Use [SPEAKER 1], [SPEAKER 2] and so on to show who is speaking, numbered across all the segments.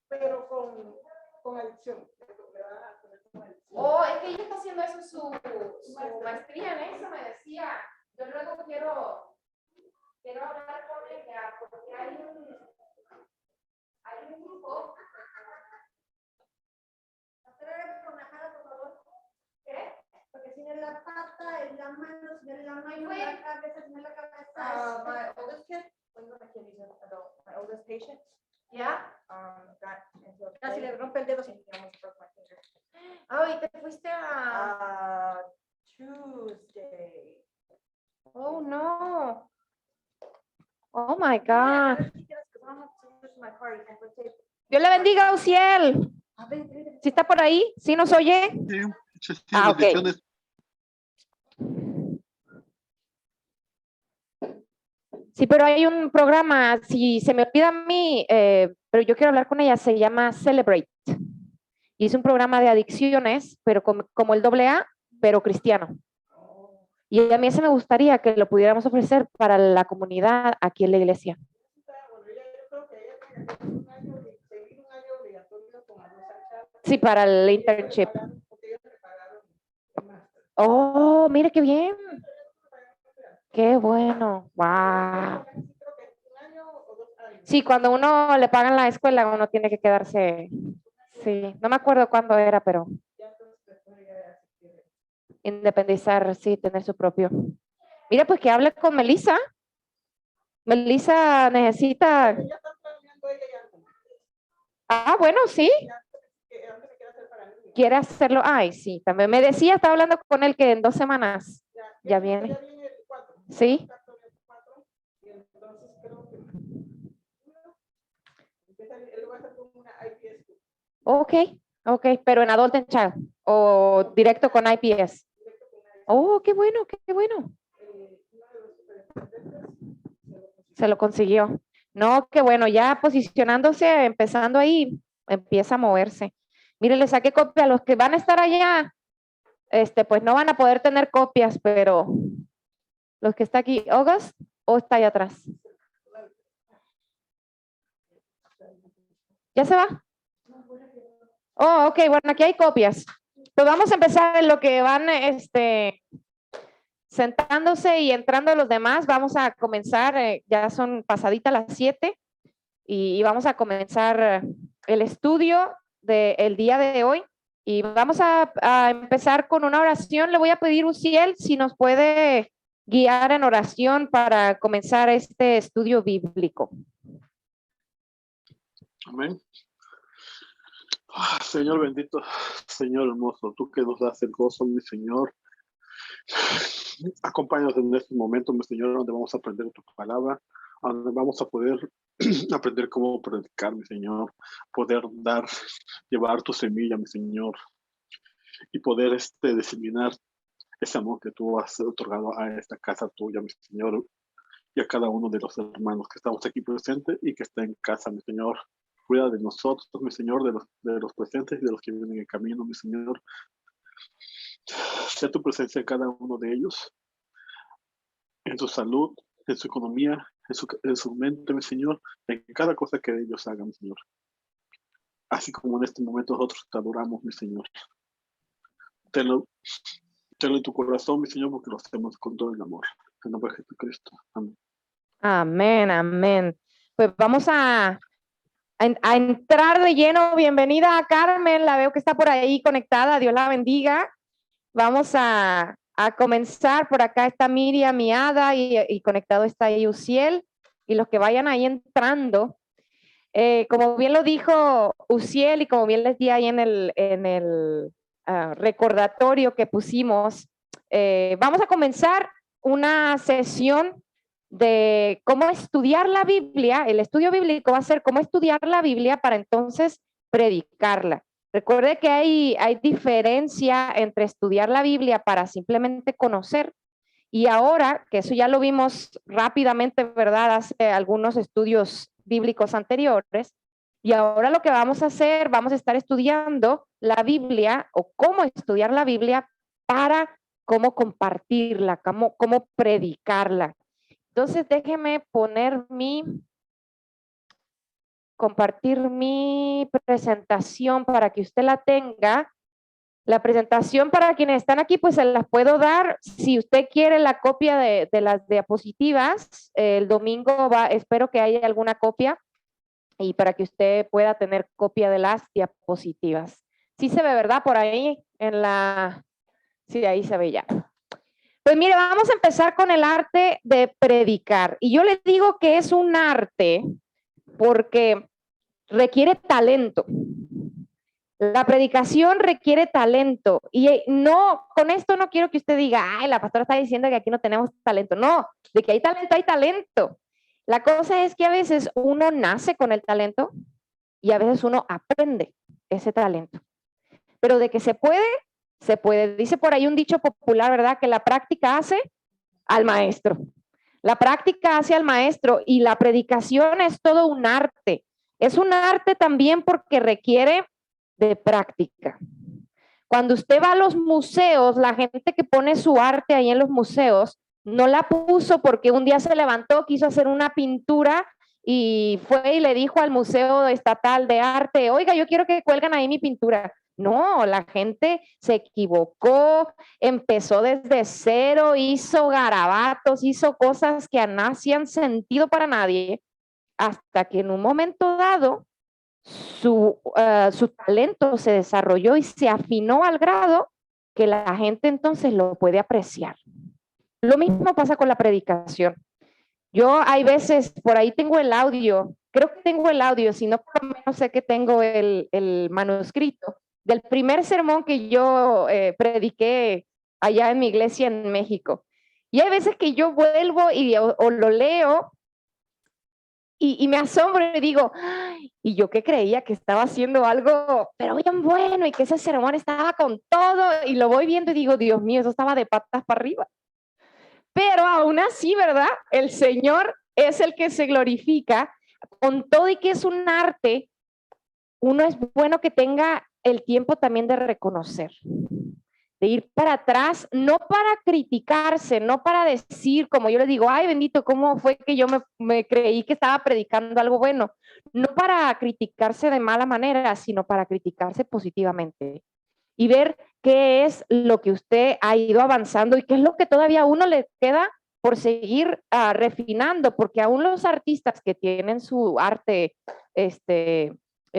[SPEAKER 1] Pero con adicción.
[SPEAKER 2] Oh, es que ella está haciendo eso su maestría en eso, me decía. Yo luego quiero hablar con ella porque hay un grupo.
[SPEAKER 3] Por favor.
[SPEAKER 2] ¿Qué?
[SPEAKER 3] Porque tiene la pata, en la mano, tiene la mano, la cabeza, tiene la cabeza.
[SPEAKER 4] My oldest kid, my oldest patient,
[SPEAKER 2] ¿Ya?
[SPEAKER 4] got into a
[SPEAKER 3] Casi
[SPEAKER 4] play.
[SPEAKER 3] le rompe el dedo.
[SPEAKER 4] He almost broke my finger.
[SPEAKER 2] Ay, te fuiste a...
[SPEAKER 4] Tuesday.
[SPEAKER 2] Oh, no. Oh, my God. Dios le bendiga, Uciel. ¿Sí está por ahí? ¿Sí nos oye?
[SPEAKER 5] Sí,
[SPEAKER 2] Ah, ok.
[SPEAKER 5] bendiciones.
[SPEAKER 2] Sí, pero hay un programa, si se me olvida a mí, pero yo quiero hablar con ella, se llama Celebrate. Y es un programa de adicciones, pero como el AA, pero cristiano. Y a mí ese me gustaría que lo pudiéramos ofrecer para la comunidad aquí en la iglesia. Sí, para el internship. Oh, mire qué bien. Qué bueno. Wow. Sí, cuando uno le pagan la escuela, uno tiene que quedarse. Sí, no me acuerdo cuándo era, pero independizar, sí, tener su propio. Mira, pues que hable con Melissa. Melissa necesita. Ah, bueno, sí. Quiere hacerlo. Ay, sí, también me decía, estaba hablando con él que en 2 semanas ya viene. Sí. Ok, ok, pero en Adult and Child o directo con IPS. Oh, qué bueno, qué bueno. Se lo consiguió. No, qué bueno, ya posicionándose, empezando ahí, empieza a moverse. Mire, le saqué copia a los que van a estar allá. Pues no van a poder tener copias, pero los que está aquí, August, o está allá atrás. ¿Ya se va? Oh, ok, bueno, aquí hay copias. Pues vamos a empezar en lo que van, sentándose y entrando los demás. Vamos a comenzar, ya son pasaditas las 7 y vamos a comenzar el estudio del día de hoy. Y vamos a empezar con una oración. Le voy a pedir, Uciel, si nos puede guiar en oración para comenzar este estudio bíblico.
[SPEAKER 5] Amén. Señor bendito, Señor hermoso, tú que nos das el gozo, mi Señor. Acompáñanos en este momento, mi Señor, donde vamos a aprender tu palabra, donde vamos a poder aprender cómo predicar, mi Señor, poder llevar tu semilla, mi Señor, y poder diseminar ese amor que tú has otorgado a esta casa tuya, mi Señor, y a cada uno de los hermanos que estamos aquí presentes y que está en casa, mi Señor. Cuida de nosotros, mi Señor, de los presentes y de los que vienen en camino, mi Señor. Sea tu presencia en cada uno de ellos, en su salud, en su economía, en su mente, mi Señor, en cada cosa que ellos hagan, mi Señor. Así como en este momento nosotros te adoramos, mi Señor. Tenlo en tu corazón, mi Señor, porque lo hacemos con todo el amor. En nombre de Jesucristo. Amén.
[SPEAKER 2] Amén, amén. Pues vamos a entrar de lleno. Bienvenida a Carmen, la veo que está por ahí conectada. Dios la bendiga. Vamos a comenzar. Por acá está Miriam, mi Ada, y conectado está ahí Uciel. Y los que vayan ahí entrando, como bien lo dijo Uciel y como bien les di ahí en el recordatorio que pusimos, vamos a comenzar una sesión de cómo estudiar la Biblia. El estudio bíblico va a ser cómo estudiar la Biblia para entonces predicarla. Recuerde que hay diferencia entre estudiar la Biblia para simplemente conocer y ahora, que eso ya lo vimos rápidamente, ¿verdad? Hace algunos estudios bíblicos anteriores. Y ahora lo que vamos a hacer, vamos a estar estudiando la Biblia o cómo estudiar la Biblia para cómo compartirla, cómo predicarla. Entonces, déjeme poner mi compartir mi presentación para que usted la tenga. La presentación para quienes están aquí, pues se las puedo dar. Si usted quiere la copia de las diapositivas, el domingo espero que haya alguna copia y para que usted pueda tener copia de las diapositivas. Sí se ve, ¿verdad? Por ahí sí, ahí se ve ya. Pues mire, vamos a empezar con el arte de predicar. Y yo le digo que es un arte porque requiere talento. La predicación requiere talento. Y no, con esto no quiero que usted diga, ay, la pastora está diciendo que aquí no tenemos talento. No, de que hay talento, hay talento. La cosa es que a veces uno nace con el talento y a veces uno aprende ese talento. Pero de que se puede, se puede. Dice por ahí un dicho popular, ¿verdad? Que la práctica hace al maestro. La práctica hace al maestro y la predicación es todo un arte. Es un arte también porque requiere de práctica. Cuando usted va a los museos, la gente que pone su arte ahí en los museos, no la puso porque un día se levantó, quiso hacer una pintura y fue y le dijo al Museo Estatal de Arte, oiga, yo quiero que cuelgan ahí mi pintura. No, la gente se equivocó, empezó desde cero, hizo garabatos, hizo cosas que no hacían sentido para nadie, hasta que en un momento dado su talento se desarrolló y se afinó al grado que la gente entonces lo puede apreciar. Lo mismo pasa con la predicación. Yo hay veces, por ahí tengo el audio, creo que tengo el audio, si no por lo menos sé que tengo el manuscrito del primer sermón que yo prediqué allá en mi iglesia en México. Y hay veces que yo vuelvo o lo leo y me asombro y digo, ay, y yo que creía que estaba haciendo algo, pero bien bueno, y que ese sermón estaba con todo, y lo voy viendo y digo, Dios mío, eso estaba de patas para arriba. Pero aún así, ¿verdad? El Señor es el que se glorifica con todo y que es un arte. Uno es bueno que tenga el tiempo también de reconocer, de ir para atrás, no para criticarse, no para decir, como yo le digo, ay bendito, ¿cómo fue que yo me creí que estaba predicando algo bueno? No para criticarse de mala manera, sino para criticarse positivamente y ver qué es lo que usted ha ido avanzando y qué es lo que todavía a uno le queda por seguir refinando, porque aún los artistas que tienen su arte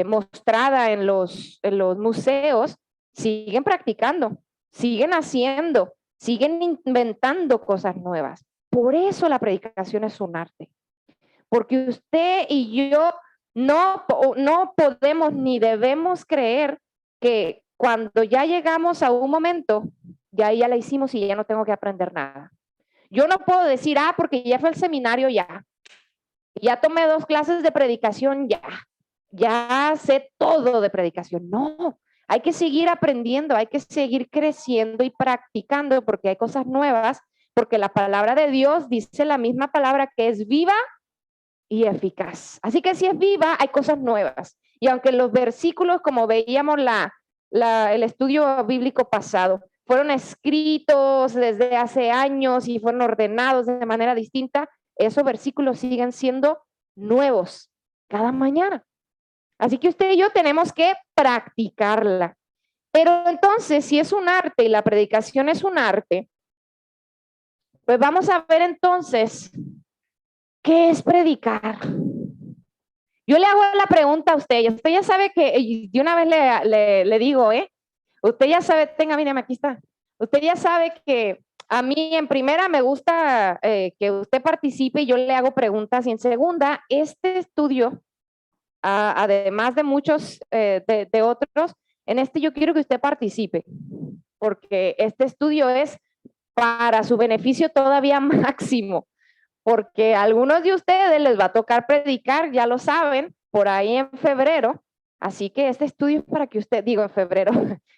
[SPEAKER 2] mostrada en los museos siguen practicando, siguen haciendo, siguen inventando cosas nuevas. Por eso la predicación es un arte, porque usted y yo no podemos ni debemos creer que cuando ya llegamos a un momento, ya la hicimos y ya no tengo que aprender nada. Yo no puedo decir, porque ya fue al seminario, ya tomé 2 clases de predicación, ya sé todo de predicación. No, hay que seguir aprendiendo, hay que seguir creciendo y practicando porque hay cosas nuevas, porque la palabra de Dios dice la misma palabra que es viva y eficaz. Así que si es viva, hay cosas nuevas. Y aunque los versículos, como veíamos el estudio bíblico pasado, fueron escritos desde hace años y fueron ordenados de manera distinta, esos versículos siguen siendo nuevos cada mañana. Así que usted y yo tenemos que practicarla. Pero entonces, si es un arte y la predicación es un arte, pues vamos a ver entonces qué es predicar. Yo le hago la pregunta a usted, y usted ya sabe que, de una vez le digo, usted ya sabe, mírame, aquí está. Usted ya sabe que a mí en primera me gusta que usted participe y yo le hago preguntas. Y en segunda, este estudio, además de muchos de otros, en este yo quiero que usted participe, porque este estudio es para su beneficio todavía máximo, porque a algunos de ustedes les va a tocar predicar, ya lo saben, por ahí en febrero. Así que este estudio es para que usted, digo en febrero,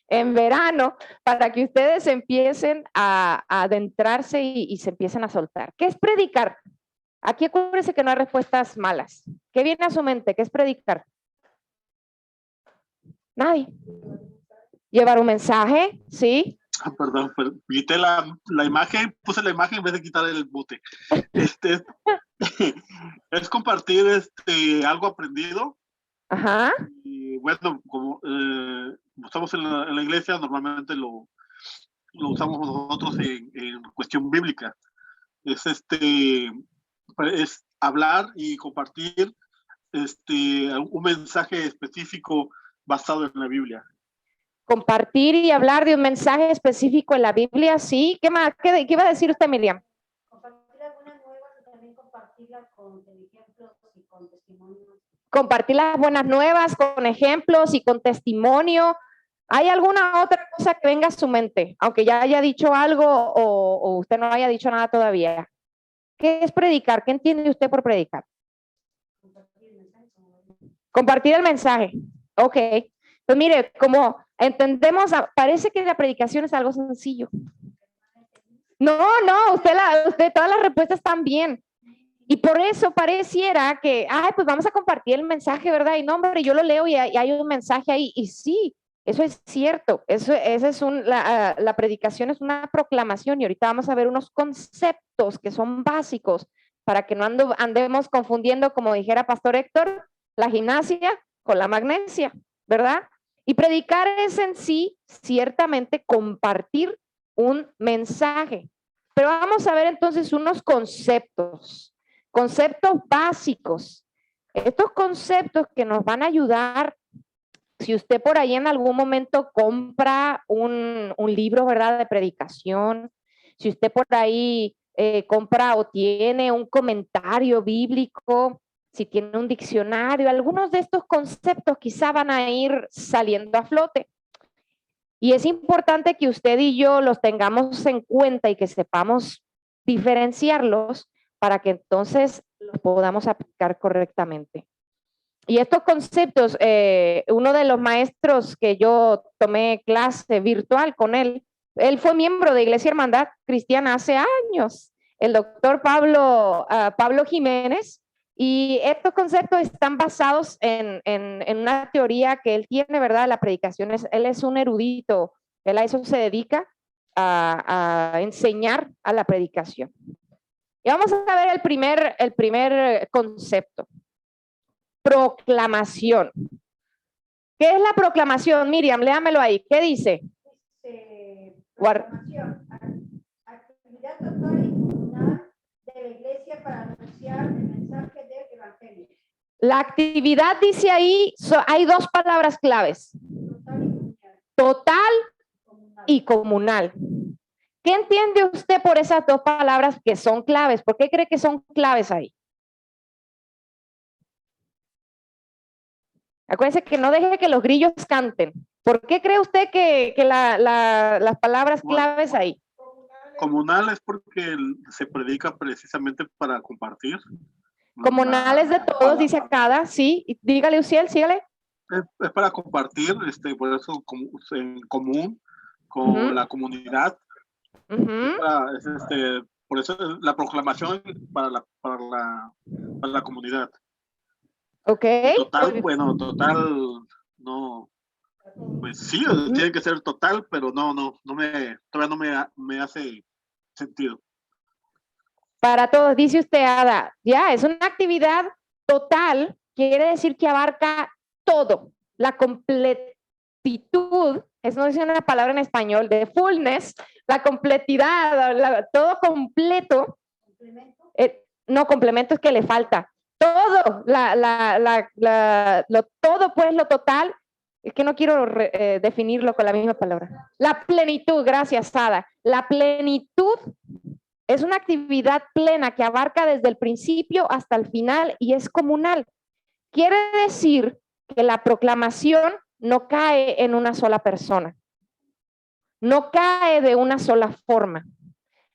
[SPEAKER 2] en verano, para que ustedes empiecen a adentrarse y se empiecen a soltar. ¿Qué es predicar? Aquí acuérdense que no hay respuestas malas. ¿Qué viene a su mente? ¿Qué es predicar? Nadie. Llevar un mensaje, ¿sí?
[SPEAKER 5] Perdón, quité la imagen, puse la imagen en vez de quitar el bote. Es compartir algo aprendido,
[SPEAKER 2] Ajá.
[SPEAKER 5] Y bueno, como estamos en la iglesia, normalmente lo usamos nosotros en cuestión bíblica. Es hablar y compartir un mensaje específico basado en la Biblia.
[SPEAKER 2] Compartir y hablar de un mensaje específico en la Biblia, sí. ¿Qué más? ¿Qué iba a decir usted, Miriam?
[SPEAKER 3] Compartir algunas nuevas y también compartirlas con ejemplos y con testimonios.
[SPEAKER 2] Compartir las buenas nuevas con ejemplos y con testimonio. ¿Hay alguna otra cosa que venga a su mente? Aunque ya haya dicho algo o usted no haya dicho nada todavía. ¿Qué es predicar? ¿Qué entiende usted por predicar? Compartir el mensaje. Ok. Pues mire, como entendemos, parece que la predicación es algo sencillo. No, usted todas las respuestas están bien. Y por eso pareciera que, pues vamos a compartir el mensaje, ¿verdad? Y no, hombre, yo lo leo y hay un mensaje ahí. Y sí, eso es cierto. Esa es la predicación es una proclamación y ahorita vamos a ver unos conceptos que son básicos para que no andemos confundiendo, como dijera Pastor Héctor, la gimnasia con la magnesia, ¿verdad? Y predicar es en sí, ciertamente, compartir un mensaje. Pero vamos a ver entonces unos conceptos básicos. Estos conceptos que nos van a ayudar, si usted por ahí en algún momento compra un libro, ¿verdad?, de predicación, si usted por ahí compra o tiene un comentario bíblico, si tiene un diccionario, algunos de estos conceptos quizá van a ir saliendo a flote. Y es importante que usted y yo los tengamos en cuenta y que sepamos diferenciarlos para que entonces los podamos aplicar correctamente. Y estos conceptos, uno de los maestros que yo tomé clase virtual con él fue miembro de Iglesia Hermandad Cristiana hace años, el doctor Pablo Jiménez, y estos conceptos están basados en una teoría que él tiene, ¿verdad? La predicación, él es un erudito, él a eso se dedica, a enseñar a la predicación. Y vamos a ver el primer concepto. Proclamación. ¿Qué es la proclamación? Miriam, léamelo ahí. ¿Qué dice?
[SPEAKER 3] Proclamación. Actividad total y comunal de la iglesia para anunciar el mensaje del evangelio.
[SPEAKER 2] La actividad dice ahí, hay dos palabras claves. Total y comunal. ¿Qué entiende usted por esas dos palabras que son claves? ¿Por qué cree que son claves ahí? Acuérdense que no deje que los grillos canten. ¿Por qué cree usted que las palabras claves ahí?
[SPEAKER 5] Comunal es porque se predica precisamente para compartir.
[SPEAKER 2] Comunales de todos, dice acá, sí. Dígale, Uciel, sígale.
[SPEAKER 5] Es para compartir, por eso en común con la comunidad. Por eso la proclamación para la comunidad.
[SPEAKER 2] Ok.
[SPEAKER 5] Total, bueno, total, no, pues sí, tiene que ser total, pero todavía no me hace sentido.
[SPEAKER 2] Para todos, dice usted, Ada, ya, es una actividad total, quiere decir que abarca todo, la completitud, eso no es una palabra en español, de fullness, la completidad, todo completo. No, complemento es que le falta. Todo, todo, pues, lo total, es que no quiero definirlo con la misma palabra. La plenitud, gracias, Ada. La plenitud es una actividad plena que abarca desde el principio hasta el final y es comunal. Quiere decir que la proclamación no cae en una sola persona, no cae de una sola forma,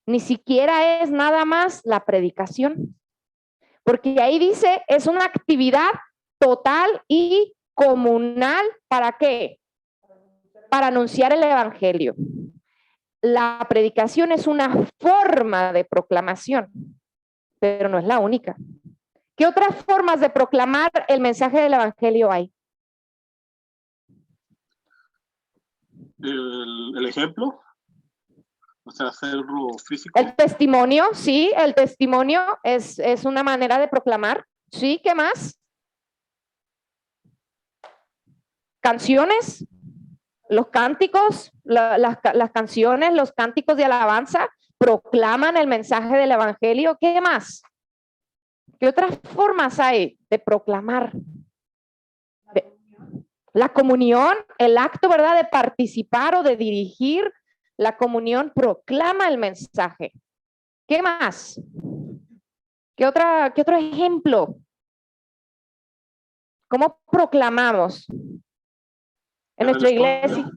[SPEAKER 2] ni siquiera es nada más la predicación. Porque ahí dice, es una actividad total y comunal, ¿para qué? Para anunciar el evangelio. La predicación es una forma de proclamación, pero no es la única. ¿Qué otras formas de proclamar el mensaje del evangelio hay?
[SPEAKER 5] El ejemplo, o sea, hacerlo físico.
[SPEAKER 2] El testimonio, sí, el testimonio es una manera de proclamar. Sí, ¿qué más? canciones, los cánticos, las canciones, los cánticos de alabanza proclaman el mensaje del evangelio. ¿Qué más? ¿Qué otras formas hay de proclamar? La comunión, el acto, ¿verdad?, de participar o de dirigir la comunión proclama el mensaje. ¿Qué más? ¿Qué otro ejemplo? ¿Cómo proclamamos? En nuestra iglesia.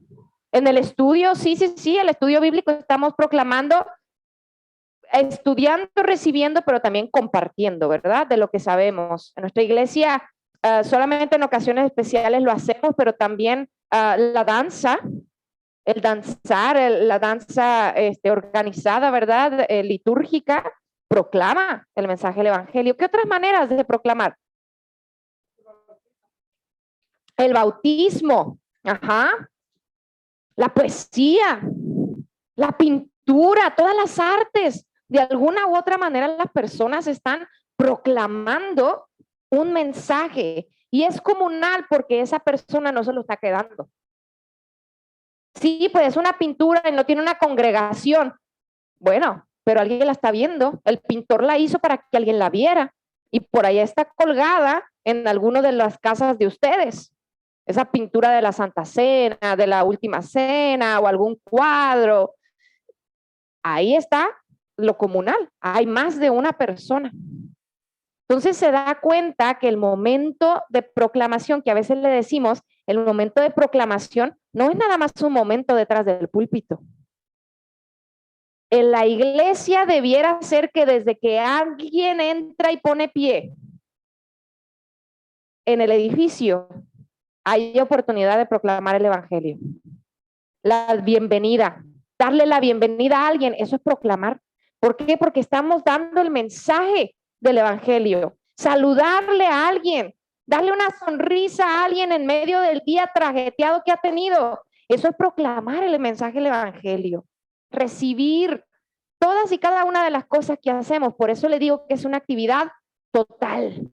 [SPEAKER 2] En el estudio, sí, el estudio bíblico estamos proclamando, estudiando, recibiendo, pero también compartiendo, ¿verdad? De lo que sabemos. En nuestra iglesia solamente en ocasiones especiales lo hacemos, pero también la danza, el danzar, la danza organizada, ¿verdad? Litúrgica, proclama el mensaje del evangelio. ¿Qué otras maneras de proclamar? El bautismo, ajá. La poesía, la pintura, todas las artes. De alguna u otra manera las personas están proclamando un mensaje y es comunal porque esa persona no se lo está quedando. Sí, pues es una pintura y no tiene una congregación. Bueno, pero alguien la está viendo. El pintor la hizo para que alguien la viera y por ahí está colgada en alguna de las casas de ustedes. Esa pintura de la Santa Cena, de la Última Cena o algún cuadro. Ahí está lo comunal. Hay más de una persona. Entonces se da cuenta que el momento de proclamación, que a veces le decimos, el momento de proclamación no es nada más un momento detrás del púlpito. En la iglesia debiera ser que desde que alguien entra y pone pie en el edificio, hay oportunidad de proclamar el evangelio. La bienvenida, darle la bienvenida a alguien, eso es proclamar. ¿Por qué? Porque estamos dando el mensaje del evangelio. Saludarle a alguien, darle una sonrisa a alguien en medio del día trajeteado que ha tenido. Eso es proclamar el mensaje del evangelio. Recibir todas y cada una de las cosas que hacemos. Por eso le digo que es una actividad total.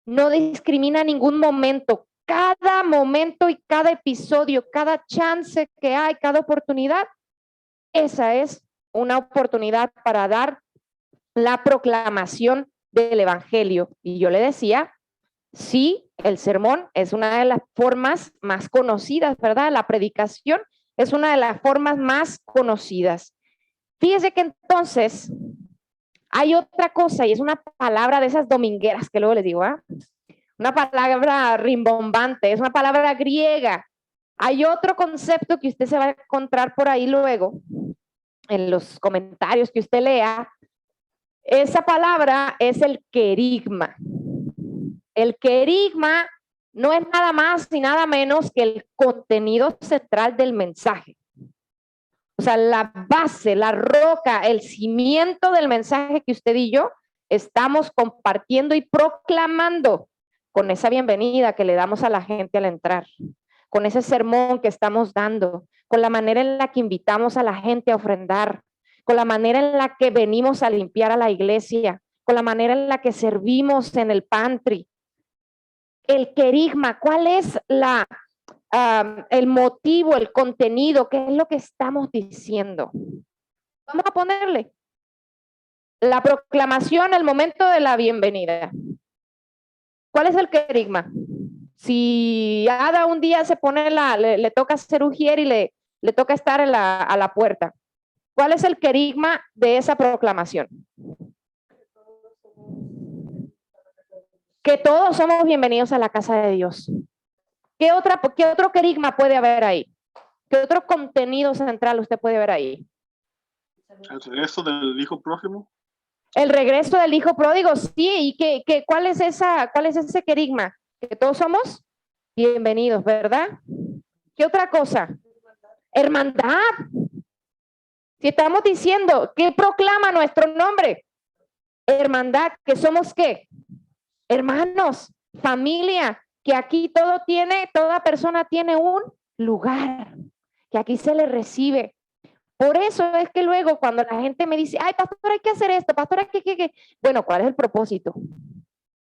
[SPEAKER 2] No discrimina ningún momento. Cada momento y cada episodio, cada chance que hay, cada oportunidad, esa es una oportunidad para dar la proclamación del evangelio. Y yo le decía, sí, el sermón es una de las formas más conocidas, ¿verdad? La predicación es una de las formas más conocidas. Fíjese que entonces hay otra cosa y es una palabra de esas domingueras que luego les digo, una palabra rimbombante, es una palabra griega. Hay otro concepto que usted se va a encontrar por ahí luego, en los comentarios que usted lea. Esa palabra es el querigma. El querigma no es nada más ni nada menos que el contenido central del mensaje. O sea, la base, la roca, el cimiento del mensaje que usted y yo estamos compartiendo y proclamando con esa bienvenida que le damos a la gente al entrar, con ese sermón que estamos dando, con la manera en la que invitamos a la gente a ofrendar, con la manera en la que venimos a limpiar a la iglesia, con la manera en la que servimos en el pantry. El querigma, ¿cuál es el motivo, el contenido? ¿Qué es lo que estamos diciendo? Vamos a ponerle la proclamación, el momento de la bienvenida. ¿Cuál es el querigma? Si Ada un día se pone le toca ser ujier y le toca estar a la puerta, ¿cuál es el querigma de esa proclamación? Que todos somos bienvenidos a la casa de Dios. ¿Qué otro querigma puede haber ahí? ¿Qué otro contenido central usted puede ver ahí?
[SPEAKER 5] ¿El regreso del hijo próximo?
[SPEAKER 2] El regreso del hijo pródigo, sí. ¿Y cuál es ese querigma? Que todos somos bienvenidos, ¿verdad? ¿Qué otra cosa? Hermandad. Si estamos diciendo, ¿qué proclama nuestro nombre? Hermandad, que somos ¿qué? Hermanos, familia, que aquí toda persona tiene un lugar, que aquí se le recibe. Por eso es que luego cuando la gente me dice, ay, pastor, hay que hacer esto, pastor, hay que. Bueno, ¿cuál es el propósito?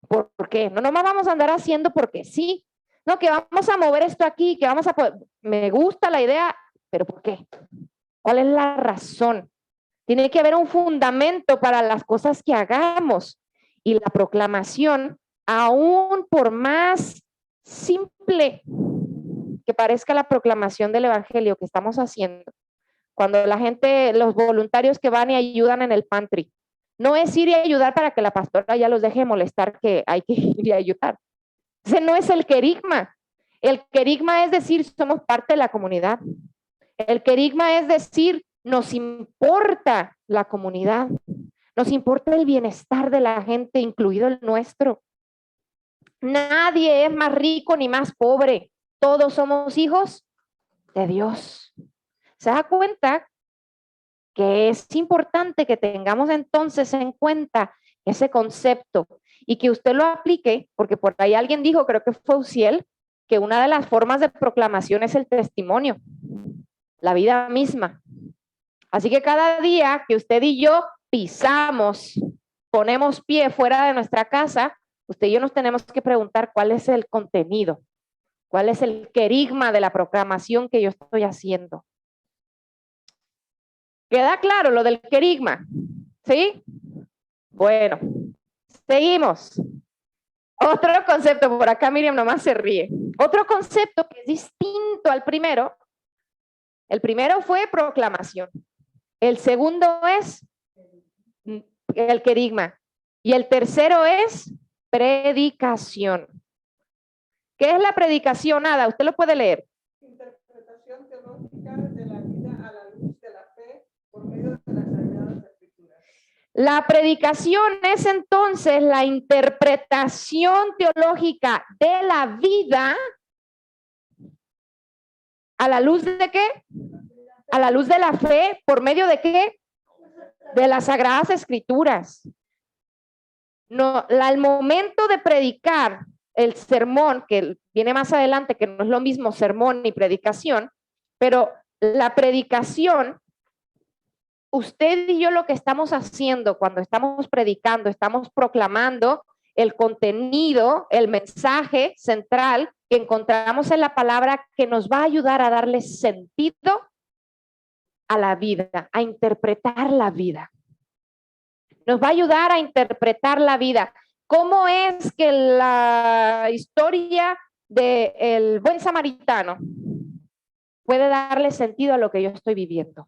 [SPEAKER 2] ¿Por qué? No nomás vamos a andar haciendo porque sí, No, que vamos a mover esto aquí, que vamos a poder. Me gusta la idea, pero ¿por qué? ¿Cuál es la razón? Tiene que haber un fundamento para las cosas que hagamos. Y la proclamación, aún por más simple que parezca la proclamación del evangelio que estamos haciendo, cuando la gente, los voluntarios que van y ayudan en el pantry, no es ir y ayudar para que la pastora ya los deje molestar que hay que ir y ayudar. Ese no es el querigma. El querigma es decir, somos parte de la comunidad. El querigma es decir, nos importa la comunidad. Nos importa el bienestar de la gente, incluido el nuestro. Nadie es más rico ni más pobre. Todos somos hijos de Dios. ¿Se da cuenta que es importante que tengamos entonces en cuenta ese concepto y que usted lo aplique? Porque por ahí alguien dijo, creo que fue Uziel, que una de las formas de proclamación es el testimonio, la vida misma. Así que cada día que usted y yo pisamos, ponemos pie fuera de nuestra casa, usted y yo nos tenemos que preguntar cuál es el contenido, cuál es el querigma de la proclamación que yo estoy haciendo. ¿Queda claro lo del querigma? ¿Sí? Bueno, seguimos. Otro concepto, por acá Miriam nomás se ríe. Otro concepto que es distinto al primero. El primero fue proclamación. El segundo es el querigma. Y el tercero es predicación. ¿Qué es la predicación? Nada, usted lo puede leer.
[SPEAKER 1] Interpretación teológica de la vida a la luz de la fe por medio de las Sagradas Escrituras.
[SPEAKER 2] La predicación es entonces la interpretación teológica de la vida a la luz de qué? A la luz de la fe, ¿por medio de qué? De las Sagradas Escrituras. No, al momento de predicar el sermón, que viene más adelante, que no es lo mismo sermón ni predicación, pero la predicación, usted y yo lo que estamos haciendo cuando estamos predicando, estamos proclamando el contenido, el mensaje central que encontramos en la palabra que nos va a ayudar a darle sentido a la vida, a interpretar la vida. Nos va a ayudar a interpretar la vida. ¿Cómo es que la historia del buen samaritano puede darle sentido a lo que yo estoy viviendo?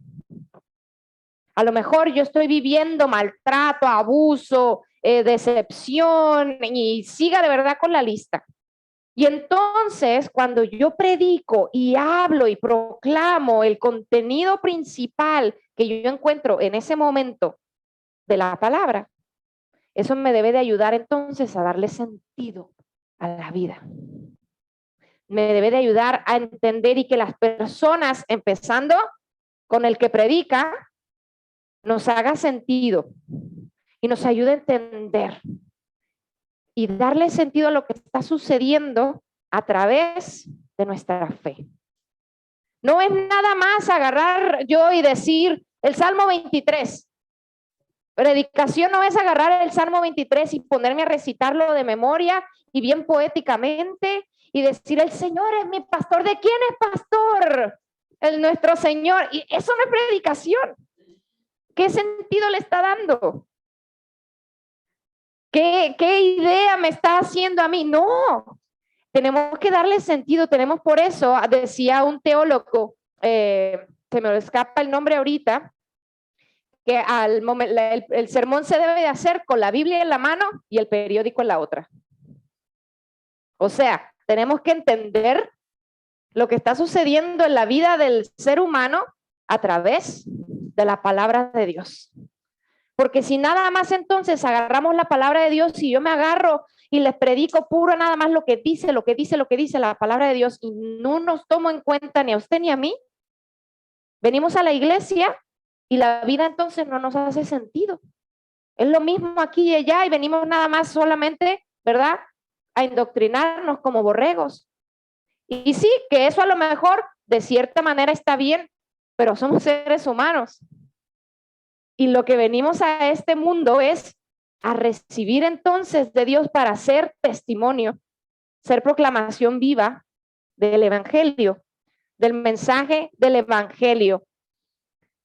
[SPEAKER 2] A lo mejor yo estoy viviendo maltrato, abuso, decepción, y siga de verdad con la lista. Y entonces, cuando yo predico y hablo y proclamo el contenido principal que yo encuentro en ese momento de la palabra, eso me debe de ayudar entonces a darle sentido a la vida. Me debe de ayudar a entender y que las personas, empezando con el que predica, nos haga sentido y nos ayude a entender y darle sentido a lo que está sucediendo a través de nuestra fe. No es nada más agarrar yo y decir el Salmo 23. Predicación no es agarrar el Salmo 23 y ponerme a recitarlo de memoria y bien poéticamente y decir el Señor es mi pastor. ¿De quién es pastor? El nuestro Señor. Y eso no es predicación. ¿Qué sentido le está dando? ¿Qué idea me está haciendo a mí? No, tenemos que darle sentido. Tenemos por eso, decía un teólogo, se me escapa el nombre ahorita, que el sermón se debe de hacer con la Biblia en la mano y el periódico en la otra. O sea, tenemos que entender lo que está sucediendo en la vida del ser humano a través de la palabra de Dios. Porque si nada más entonces agarramos la palabra de Dios y yo me agarro y les predico puro nada más lo que dice la palabra de Dios y no nos tomo en cuenta ni a usted ni a mí, venimos a la iglesia y la vida entonces no nos hace sentido. Es lo mismo aquí y allá y venimos nada más solamente, ¿verdad?, a indoctrinarnos como borregos. Y sí, que eso a lo mejor de cierta manera está bien, pero somos seres humanos. Y lo que venimos a este mundo es a recibir entonces de Dios para hacer testimonio. ser proclamación viva del evangelio, del mensaje del evangelio.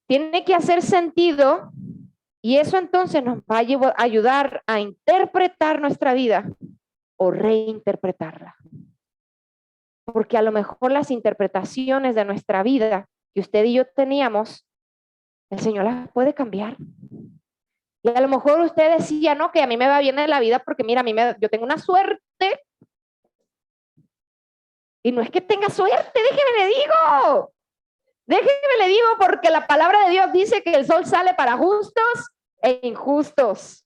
[SPEAKER 2] Tiene que hacer sentido y eso entonces nos va a ayudar a interpretar nuestra vida o reinterpretarla. Porque a lo mejor las interpretaciones de nuestra vida que usted y yo teníamos, el Señor las puede cambiar. Y a lo mejor usted decía, no, que a mí me va bien en la vida porque mira, yo tengo una suerte. Y no es que tenga suerte, déjeme le digo, porque la palabra de Dios dice que el sol sale para justos e injustos.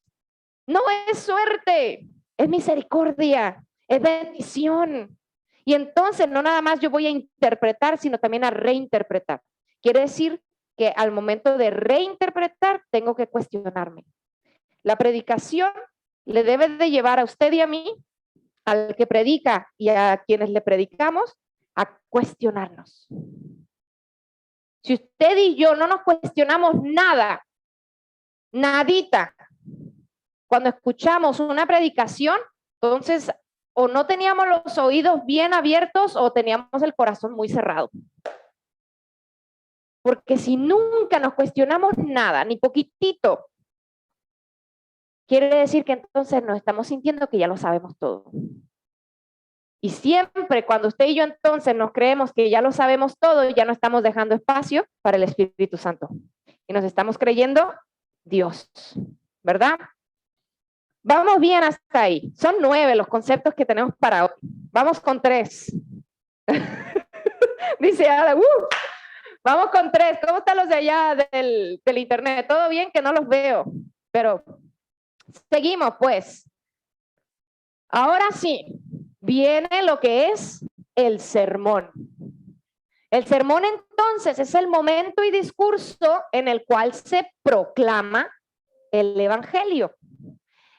[SPEAKER 2] No es suerte, es misericordia, es bendición. Y entonces no nada más yo voy a interpretar, sino también a reinterpretar. Quiere decir que al momento de reinterpretar tengo que cuestionarme. La predicación le debe de llevar a usted y a mí, al que predica y a quienes le predicamos, a cuestionarnos. Si usted y yo no nos cuestionamos nada, nadita, cuando escuchamos una predicación, entonces o no teníamos los oídos bien abiertos o teníamos el corazón muy cerrado. Porque si nunca nos cuestionamos nada, ni poquitito, quiere decir que entonces nos estamos sintiendo que ya lo sabemos todo. Y siempre cuando usted y yo entonces nos creemos que ya lo sabemos todo, ya no estamos dejando espacio para el Espíritu Santo. Y nos estamos creyendo Dios, ¿verdad? Vamos bien hasta ahí. Son 9 los conceptos que tenemos para hoy. Vamos con 3. Dice Ada, vamos con 3. ¿Cómo están los de allá del internet? ¿Todo bien? Que no los veo. Pero seguimos, pues. Ahora sí, viene lo que es el sermón. El sermón entonces es el momento y discurso en el cual se proclama el evangelio.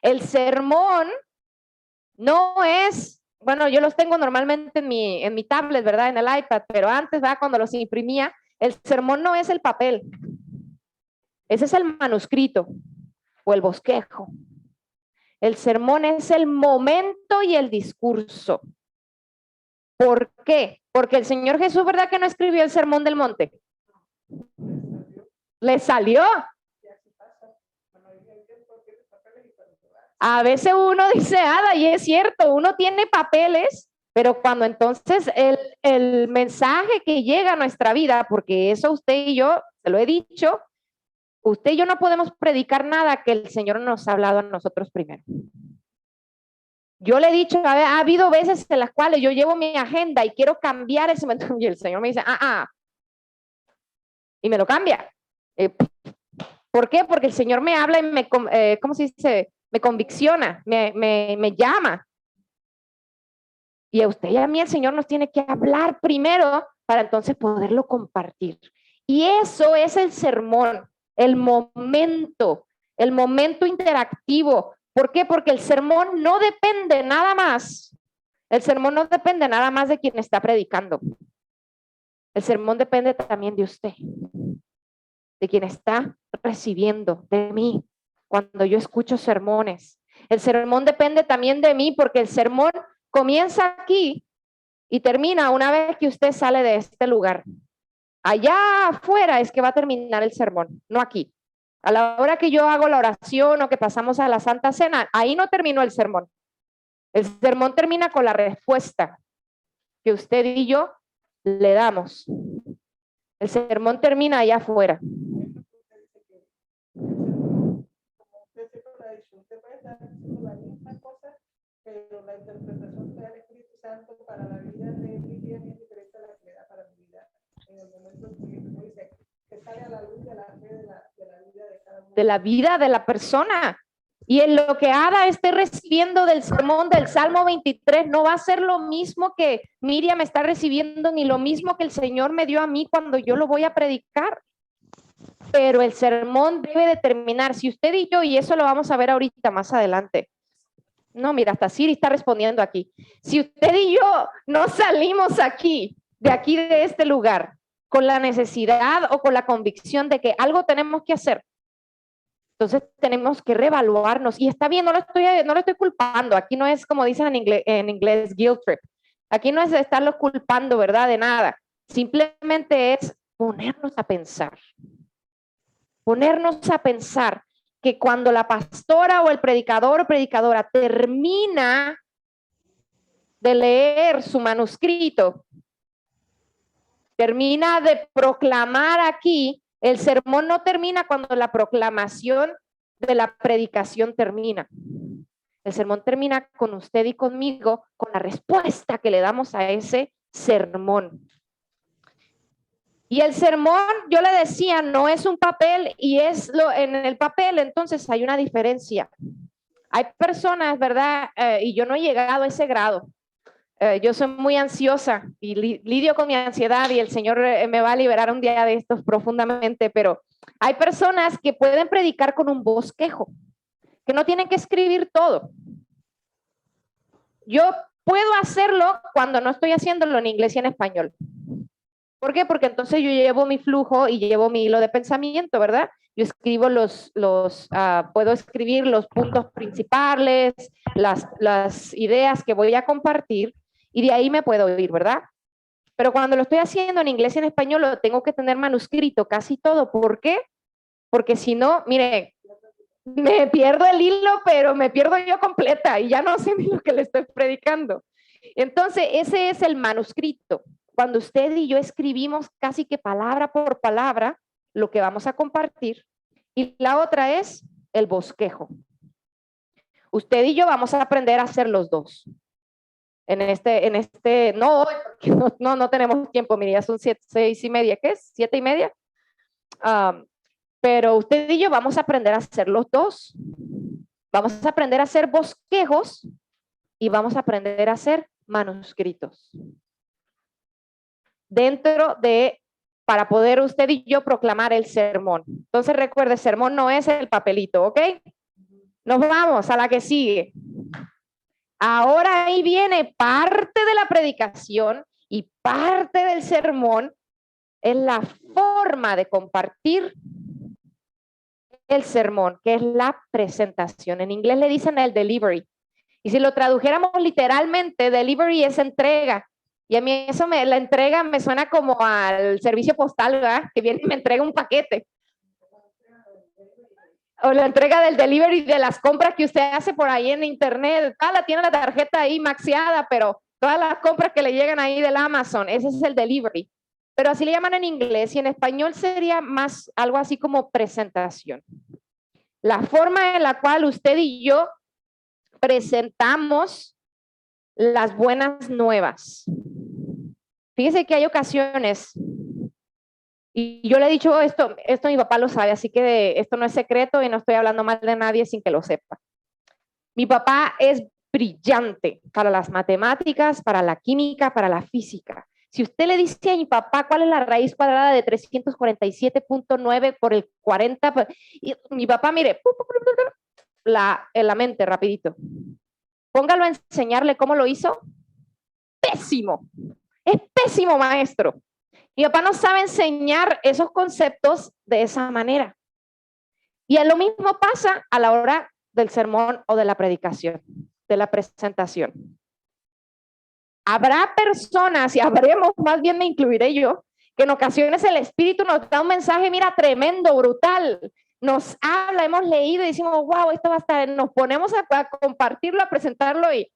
[SPEAKER 2] El sermón no es, bueno, yo los tengo normalmente en mi tablet, ¿verdad? En el iPad, pero antes, ¿verdad? Cuando los imprimía, el sermón no es el papel. Ese es el manuscrito o el bosquejo. El sermón es el momento y el discurso. ¿Por qué? Porque el Señor Jesús, ¿verdad que no escribió el sermón del monte? ¿Le salió? A veces uno dice, Ada, y es cierto, uno tiene papeles, pero cuando entonces el mensaje que llega a nuestra vida, porque eso usted y yo, se lo he dicho, usted y yo no podemos predicar nada que el Señor nos ha hablado a nosotros primero. Yo le he dicho, ha habido veces en las cuales yo llevo mi agenda y quiero cambiar ese momento y el Señor me dice, y me lo cambia. ¿Por qué? Porque el Señor me habla y me, ¿cómo se dice? Me convicciona, me llama. Y a usted y a mí el Señor nos tiene que hablar primero para entonces poderlo compartir. Y eso es el sermón, el momento interactivo. ¿Por qué? Porque el sermón no depende nada más. El sermón no depende nada más de quien está predicando. El sermón depende también de usted, de quien está recibiendo, de mí. Cuando yo escucho sermones, el sermón depende también de mí porque el sermón comienza aquí y termina una vez que usted sale de este lugar. Allá afuera es que va a terminar el sermón, no aquí. A la hora que yo hago la oración o que pasamos a la Santa Cena, ahí no terminó el sermón. El sermón termina con la respuesta que usted y yo le damos. El sermón termina allá afuera.
[SPEAKER 1] Usted puede estar haciendo la misma cosa, pero la interpretación que da el Espíritu Santo para la vida de Lidia es diferente a la que da para mi vida. En el momento que uno dice que sale a la luz de la fe de la vida de cada uno.
[SPEAKER 2] De la vida de la persona. Y en lo que Ada esté recibiendo del sermón del Salmo 23 no va a ser lo mismo que Miriam está recibiendo, ni lo mismo que el Señor me dio a mí cuando yo lo voy a predicar. Pero el sermón debe determinar, si usted y yo, y eso lo vamos a ver ahorita más adelante. No, mira, hasta Siri está respondiendo aquí. Si usted y yo no salimos aquí de este lugar, con la necesidad o con la convicción de que algo tenemos que hacer, Entonces tenemos que reevaluarnos. Y está bien, no lo estoy culpando. Aquí no es como dicen en inglés guilt trip. Aquí no es estarlo culpando, ¿verdad? De nada. Simplemente es ponernos a pensar. Ponernos a pensar que cuando la pastora o el predicador o predicadora termina de leer su manuscrito, termina de proclamar aquí, el sermón no termina cuando la proclamación de la predicación termina. El sermón termina con usted y conmigo, con la respuesta que le damos a ese sermón. Y el sermón, yo le decía, no es un papel y en el papel entonces hay una diferencia. Hay personas, ¿verdad? Y yo no he llegado a ese grado. Yo soy muy ansiosa y lidio con mi ansiedad y el Señor me va a liberar un día de estos profundamente, pero hay personas que pueden predicar con un bosquejo, que no tienen que escribir todo. Yo puedo hacerlo cuando no estoy haciéndolo en inglés y en español. ¿Por qué? Porque entonces yo llevo mi flujo y llevo mi hilo de pensamiento, ¿verdad? Yo escribo puedo escribir los puntos principales, las ideas que voy a compartir y de ahí me puedo ir, ¿verdad? Pero cuando lo estoy haciendo en inglés y en español lo tengo que tener manuscrito casi todo. ¿Por qué? Porque si no, mire, me pierdo el hilo, pero me pierdo yo completa y ya no sé ni lo que le estoy predicando. Entonces, ese es el manuscrito. Cuando usted y yo escribimos casi que palabra por palabra lo que vamos a compartir. Y la otra es el bosquejo. Usted y yo vamos a aprender a hacer los dos. No hoy, porque no tenemos tiempo, mire, ya son 6:30, ¿qué es? 7:30. Pero usted y yo vamos a aprender a hacer los dos. Vamos a aprender a hacer bosquejos y vamos a aprender a hacer manuscritos. Para poder usted y yo proclamar el sermón. Entonces recuerde, sermón no es el papelito, ¿ok? Nos vamos a la que sigue. Ahora ahí viene parte de la predicación y parte del sermón es la forma de compartir el sermón, que es la presentación. En inglés le dicen el delivery. Y si lo tradujéramos literalmente, delivery es entrega. Y a mí la entrega me suena como al servicio postal, ¿verdad? Que viene y me entrega un paquete. O la entrega del delivery de las compras que usted hace por ahí en internet. Tiene la tarjeta ahí maxiada, pero todas las compras que le llegan ahí del Amazon, ese es el delivery. Pero así le llaman en inglés y en español sería más algo así como presentación. La forma en la cual usted y yo presentamos las buenas nuevas. Fíjese que hay ocasiones, y yo le he dicho esto mi papá lo sabe, así que esto no es secreto y no estoy hablando mal de nadie sin que lo sepa. Mi papá es brillante para las matemáticas, para la química, para la física. Si usted le dice a mi papá cuál es la raíz cuadrada de 347.9 por el 40, y mi papá, mire, en la mente, rapidito. Póngalo a enseñarle cómo lo hizo. Pésimo. Es pésimo maestro. Mi papá no sabe enseñar esos conceptos de esa manera. Y lo mismo pasa a la hora del sermón o de la predicación, de la presentación. Habrá personas, y habremos, más bien me incluiré yo, que en ocasiones el Espíritu nos da un mensaje, mira, tremendo, brutal. Nos habla, hemos leído y decimos, wow, esto va a estar, nos ponemos a compartirlo, a presentarlo y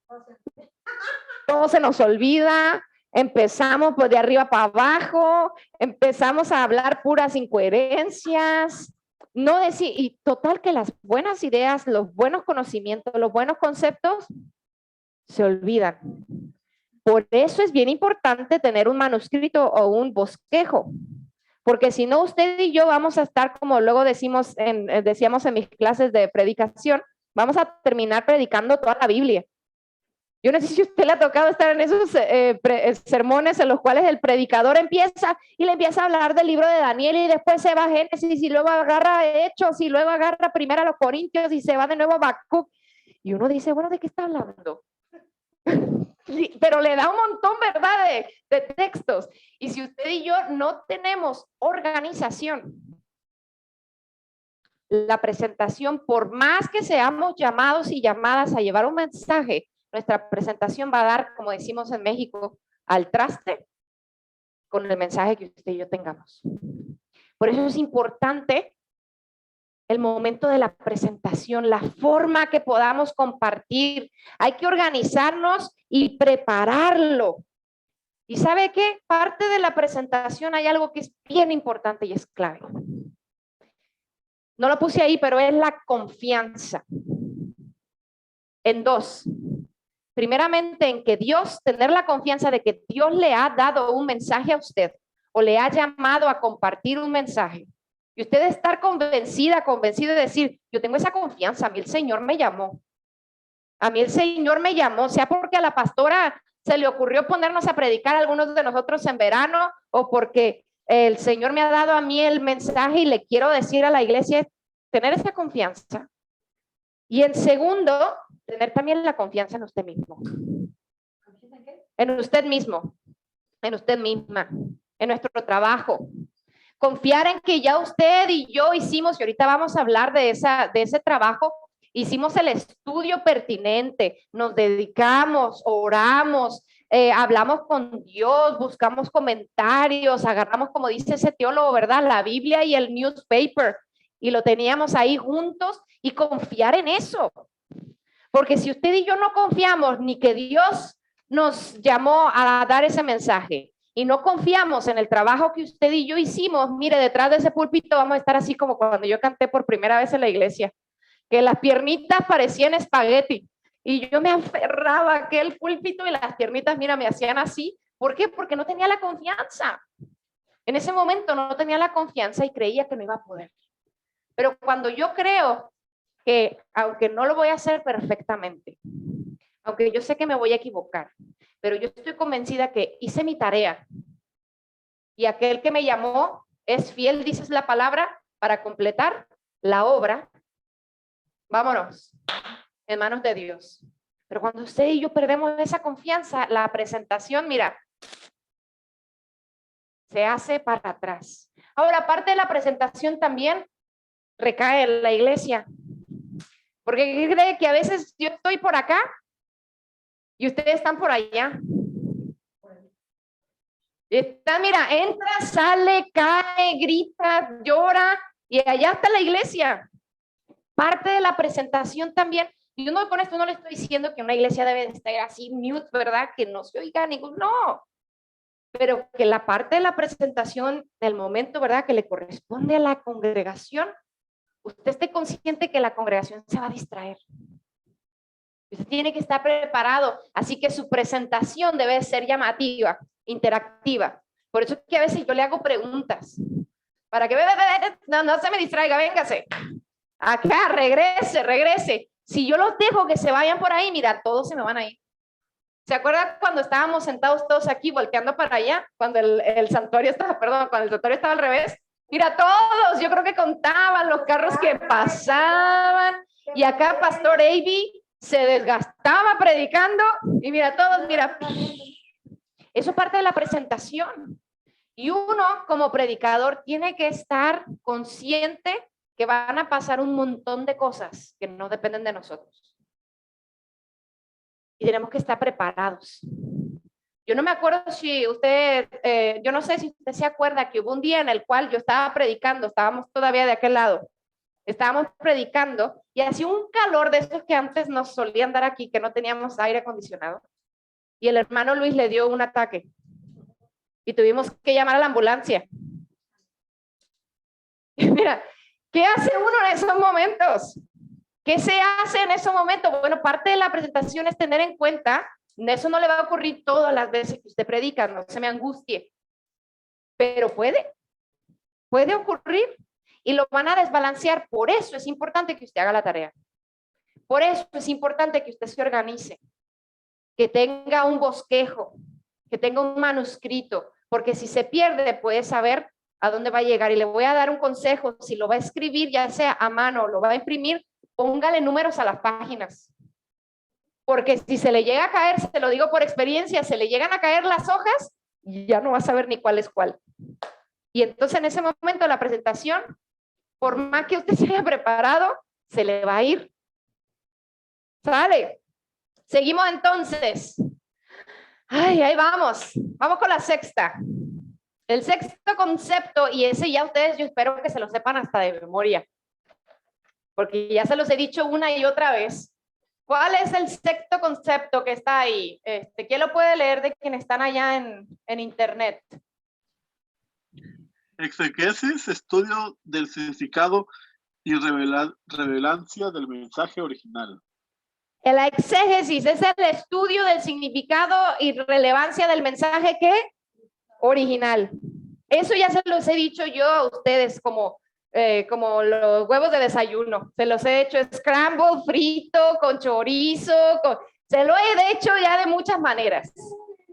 [SPEAKER 2] todo se nos olvida. Empezamos pues de arriba para abajo, empezamos a hablar puras incoherencias, y total que las buenas ideas, los buenos conocimientos, los buenos conceptos se olvidan. Por eso es bien importante tener un manuscrito o un bosquejo, porque si no usted y yo vamos a estar como luego decíamos en mis clases de predicación, vamos a terminar predicando toda la Biblia. Yo no sé si a usted le ha tocado estar en esos sermones en los cuales el predicador empieza a hablar del libro de Daniel y después se va a Génesis y luego agarra Hechos y luego agarra primero a los Corintios y se va de nuevo a Habacuc. Y uno dice, bueno, ¿de qué está hablando? Pero le da un montón, ¿verdad? De textos. Y si usted y yo no tenemos organización, la presentación, por más que seamos llamados y llamadas a llevar un mensaje, nuestra presentación va a dar, como decimos en México, al traste con el mensaje que usted y yo tengamos. Por eso es importante el momento de la presentación, la forma que podamos compartir. Hay que organizarnos y prepararlo. ¿Y sabe qué? Parte de la presentación hay algo que es bien importante y es clave. No lo puse ahí, pero es la confianza. En dos. Primeramente, en que Dios, tener la confianza de que Dios le ha dado un mensaje a usted o le ha llamado a compartir un mensaje. Y usted estar convencida, convencido de decir, yo tengo esa confianza, a mí el Señor me llamó. A mí el Señor me llamó, sea porque a la pastora se le ocurrió ponernos a predicar a algunos de nosotros en verano o porque el Señor me ha dado a mí el mensaje y le quiero decir a la iglesia, tener esa confianza. Y en segundo, tener también la confianza en usted mismo. En usted mismo, en usted misma, en nuestro trabajo. Confiar en que ya usted y yo hicimos, y ahorita vamos a hablar de ese trabajo, hicimos el estudio pertinente, nos dedicamos, oramos, hablamos con Dios, buscamos comentarios, agarramos, como dice ese teólogo, ¿verdad? La Biblia y el newspaper, y lo teníamos ahí juntos, y confiar en eso. Porque si usted y yo no confiamos ni que Dios nos llamó a dar ese mensaje, y no confiamos en el trabajo que usted y yo hicimos, mire, detrás de ese púlpito vamos a estar así como cuando yo canté por primera vez en la iglesia, que las piernitas parecían espagueti, y yo me aferraba a aquel púlpito y las piernitas, mira, me hacían así. ¿Por qué? Porque no tenía la confianza. En ese momento no tenía la confianza y creía que no iba a poder. Pero cuando yo creo que, aunque no lo voy a hacer perfectamente, aunque yo sé que me voy a equivocar, pero yo estoy convencida que hice mi tarea y aquel que me llamó es fiel, dices la palabra, para completar la obra. Vámonos, en manos de Dios. Pero cuando usted y yo perdemos esa confianza, la presentación, mira, se hace para atrás. Ahora, aparte de la presentación también recae en la iglesia. Porque cree que a veces yo estoy por acá y ustedes están por allá. Está, mira, entra, sale, cae, grita, llora y allá está la iglesia. Parte de la presentación también, y yo no con esto no le estoy diciendo que una iglesia debe estar así mute, ¿verdad? Que no se oiga ningún, no. Pero que la parte de la presentación del momento, ¿verdad? Que le corresponde a la congregación, usted esté consciente que la congregación se va a distraer. Usted tiene que estar preparado, así que su presentación debe ser llamativa, interactiva. Por eso es que a veces yo le hago preguntas, para que no se me distraiga, véngase. Acá, regrese. Si yo los dejo que se vayan por ahí, mira, todos se me van a ir. ¿Se acuerdan cuando estábamos sentados todos aquí volteando para allá? Cuando el santuario estaba, cuando el santuario estaba al revés. Mira, todos, yo creo que contaban los carros que pasaban. Y acá Pastor Avi se desgastaba predicando. Y mira, todos, mira. Eso es parte de la presentación. Y uno, como predicador, tiene que estar consciente que van a pasar un montón de cosas que no dependen de nosotros. Y tenemos que estar preparados. Yo no me acuerdo si usted, yo no sé si usted se acuerda que hubo un día en el cual yo estaba predicando, estábamos todavía de aquel lado, estábamos predicando y hacía un calor de esos que antes nos solían dar aquí, que no teníamos aire acondicionado. Y el hermano Luis le dio un ataque y tuvimos que llamar a la ambulancia. Mira, ¿qué hace uno en esos momentos? ¿Qué se hace en esos momentos? Bueno, parte de la presentación es tener en cuenta, eso no le va a ocurrir todas las veces que usted predica, no se me angustie, pero puede ocurrir y lo van a desbalancear. Por eso es importante que usted haga la tarea. Por eso es importante que usted se organice, que tenga un bosquejo, que tenga un manuscrito, porque si se pierde puede saber a dónde va a llegar. Y le voy a dar un consejo, si lo va a escribir ya sea a mano o lo va a imprimir, póngale números a las páginas. Porque si se le llega a caer, se lo digo por experiencia, se le llegan a caer las hojas, ya no va a saber ni cuál es cuál. Y entonces en ese momento la presentación por más que usted se haya preparado, se le va a ir. ¿Sale? Seguimos entonces. Ay, ahí vamos. Vamos con la sexta. El sexto concepto, y ese ya ustedes, yo espero que se lo sepan hasta de memoria, porque ya se los he dicho una y otra vez. ¿Cuál es el sexto concepto que está ahí? ¿Quién lo puede leer de quienes están allá en internet?
[SPEAKER 5] Exegesis, estudio del significado y relevancia del mensaje original.
[SPEAKER 2] La exégesis es el estudio del significado y relevancia del mensaje ¿qué? Original. Eso ya se los he dicho yo a ustedes como los huevos de desayuno. Se los he hecho scramble, frito, con chorizo, se lo he hecho ya de muchas maneras.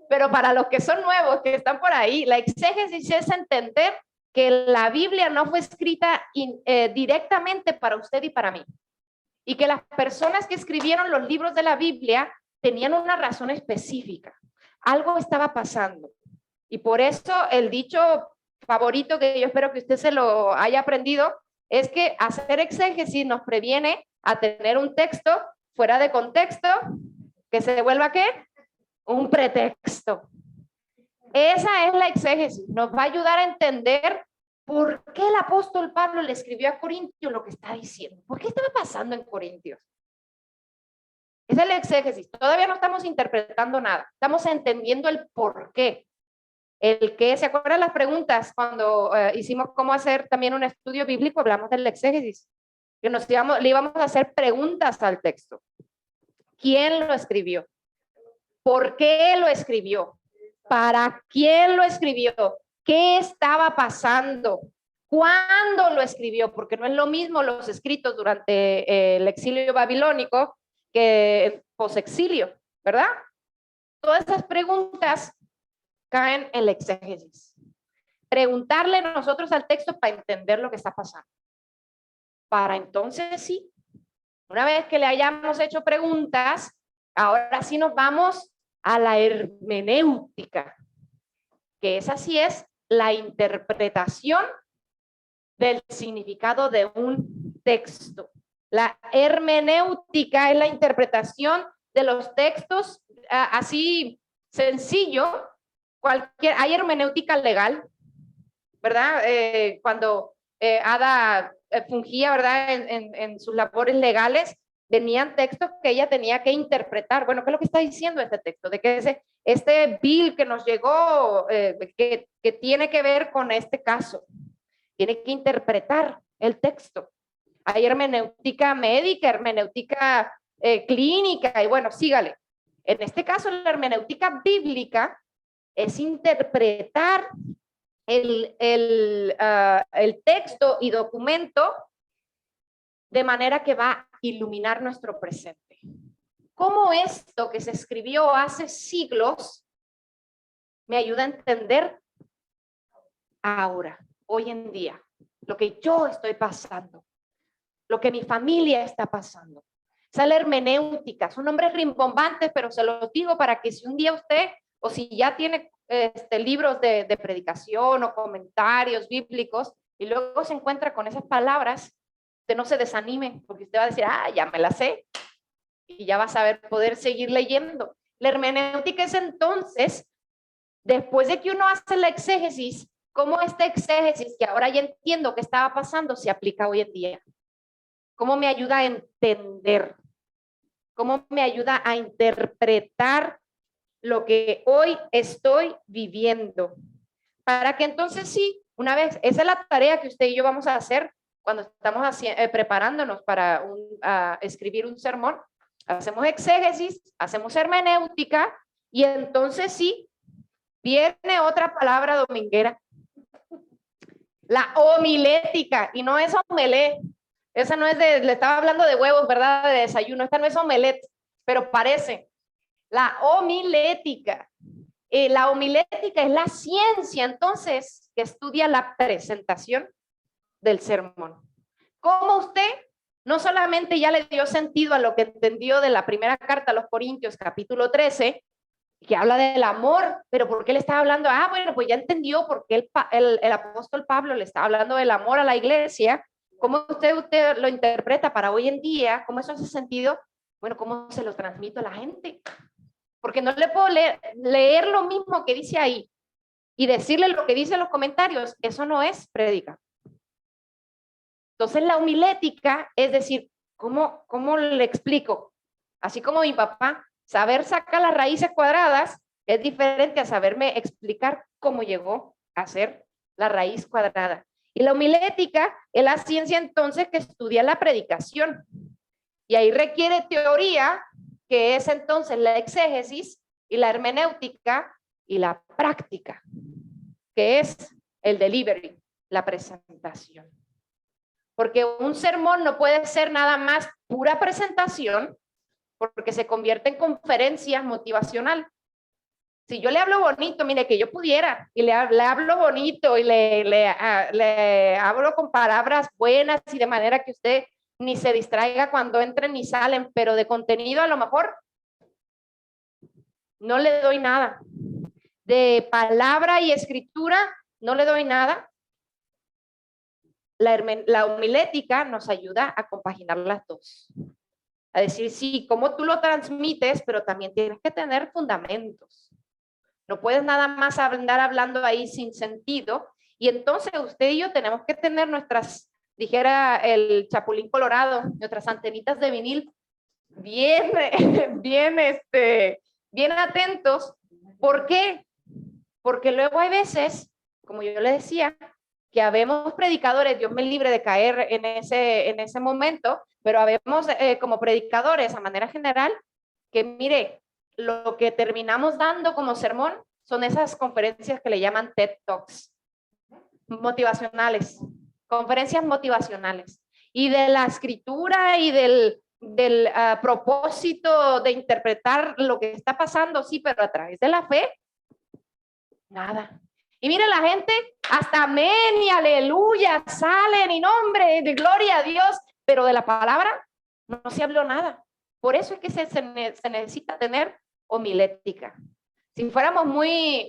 [SPEAKER 2] Pero para los que son nuevos, que están por ahí, la exégesis es entender que la Biblia no fue escrita directamente para usted y para mí. Y que las personas que escribieron los libros de la Biblia tenían una razón específica. Algo estaba pasando. Y por eso el dicho favorito que yo espero que usted se lo haya aprendido es que hacer exégesis nos previene a tener un texto fuera de contexto que se vuelva ¿qué? Un pretexto. Esa es la exégesis. Nos va a ayudar a entender por qué el apóstol Pablo le escribió a Corintios lo que está diciendo. ¿Por qué estaba pasando en Corintios? Esa es la exégesis. Todavía no estamos interpretando nada. Estamos entendiendo el por qué. El que, ¿se acuerdan las preguntas? Cuando hicimos cómo hacer también un estudio bíblico, hablamos del exégesis. Que le íbamos a hacer preguntas al texto. ¿Quién lo escribió? ¿Por qué lo escribió? ¿Para quién lo escribió? ¿Qué estaba pasando? ¿Cuándo lo escribió? Porque no es lo mismo los escritos durante el exilio babilónico que el posexilio, ¿verdad? Todas esas preguntas caen en la exégesis. Preguntarle nosotros al texto para entender lo que está pasando. Para entonces sí, una vez que le hayamos hecho preguntas, ahora sí nos vamos a la hermenéutica, que esa sí es la interpretación del significado de un texto. La hermenéutica es la interpretación de los textos así sencillo. Hay hermenéutica legal, ¿verdad? Cuando Ada fungía, ¿verdad? En sus labores legales, venían textos que ella tenía que interpretar. Bueno, ¿qué es lo que está diciendo este texto? De que este bill que nos llegó, que tiene que ver con este caso, tiene que interpretar el texto. Hay hermenéutica médica, hermenéutica clínica, y bueno, sígale. En este caso, la hermenéutica bíblica es interpretar el texto y documento de manera que va a iluminar nuestro presente. ¿Cómo esto que se escribió hace siglos me ayuda a entender ahora, hoy en día, lo que yo estoy pasando, lo que mi familia está pasando? Esa es la hermenéutica. Son nombres rimbombantes, pero se los digo para que si un día usted, o si ya tiene libros de predicación o comentarios bíblicos, y luego se encuentra con esas palabras, usted no se desanime, porque usted va a decir, ya me la sé, y ya va a saber poder seguir leyendo. La hermenéutica es entonces, después de que uno hace la exégesis, cómo esta exégesis, que ahora ya entiendo qué estaba pasando, se aplica hoy en día. Cómo me ayuda a entender, cómo me ayuda a interpretar lo que hoy estoy viviendo. Para que entonces sí, una vez, esa es la tarea que usted y yo vamos a hacer cuando estamos preparándonos para escribir un sermón. Hacemos exégesis, hacemos hermenéutica, y entonces sí, viene otra palabra dominguera. La homilética, y no es omelé. Esa no es le estaba hablando de huevos, ¿verdad? De desayuno. Esta no es omelette, pero parece. La homilética. La homilética es la ciencia, entonces, que estudia la presentación del sermón. ¿Cómo usted no solamente ya le dio sentido a lo que entendió de la primera carta a los Corintios, capítulo 13, que habla del amor, pero ¿por qué le estaba hablando? Bueno, pues ya entendió por qué el apóstol Pablo le estaba hablando del amor a la iglesia, ¿Cómo usted lo interpreta para hoy en día? ¿Cómo eso hace sentido? Bueno, ¿cómo se lo transmito a la gente? Porque no le puedo leer lo mismo que dice ahí y decirle lo que dice en los comentarios. Eso no es prédica. Entonces la homilética es decir, ¿cómo le explico? Así como mi papá, saber sacar las raíces cuadradas es diferente a saberme explicar cómo llegó a ser la raíz cuadrada. Y la homilética es la ciencia entonces que estudia la predicación. Y ahí requiere teoría, que es entonces la exégesis y la hermenéutica y la práctica, que es el delivery, la presentación. Porque un sermón no puede ser nada más pura presentación, porque se convierte en conferencia motivacional. Si yo le hablo bonito, mire, que yo pudiera, y le hablo bonito y le hablo con palabras buenas y de manera que usted ni se distraiga cuando entren ni salen, pero de contenido a lo mejor no le doy nada. De palabra y escritura no le doy nada. La homilética nos ayuda a compaginar las dos. A decir, sí, cómo tú lo transmites, pero también tienes que tener fundamentos. No puedes nada más andar hablando ahí sin sentido. Y entonces usted y yo tenemos que tener nuestras, dijera el Chapulín Colorado, nuestras antenitas de vinil bien atentos. ¿Por qué? Porque luego hay veces, como yo le decía, que habemos predicadores, Dios me libre de caer en ese momento, pero habemos como predicadores a manera general, que mire, lo que terminamos dando como sermón son esas conferencias que le llaman TED Talks, motivacionales, conferencias motivacionales, y de la escritura y del propósito de interpretar lo que está pasando, sí, pero a través de la fe, nada. Y mire, la gente hasta amén y aleluya salen y nombre de gloria a Dios, pero de la palabra no se habló nada. Por eso es que se necesita tener homilética. Si fuéramos muy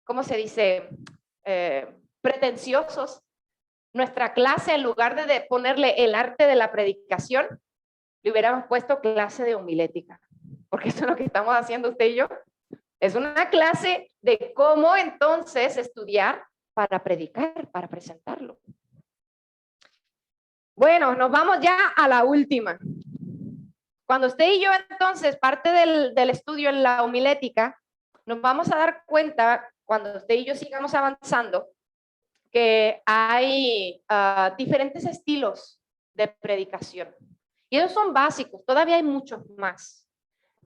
[SPEAKER 2] ¿cómo se dice? Pretenciosos, nuestra clase, en lugar de ponerle el arte de la predicación, le hubiéramos puesto clase de homilética, porque eso es lo que estamos haciendo usted y yo. Es una clase de cómo entonces estudiar para predicar, para presentarlo. Bueno, nos vamos ya a la última. Cuando usted y yo entonces, parte del estudio en la homilética, nos vamos a dar cuenta, cuando usted y yo sigamos avanzando, que hay diferentes estilos de predicación. Y esos son básicos, todavía hay muchos más.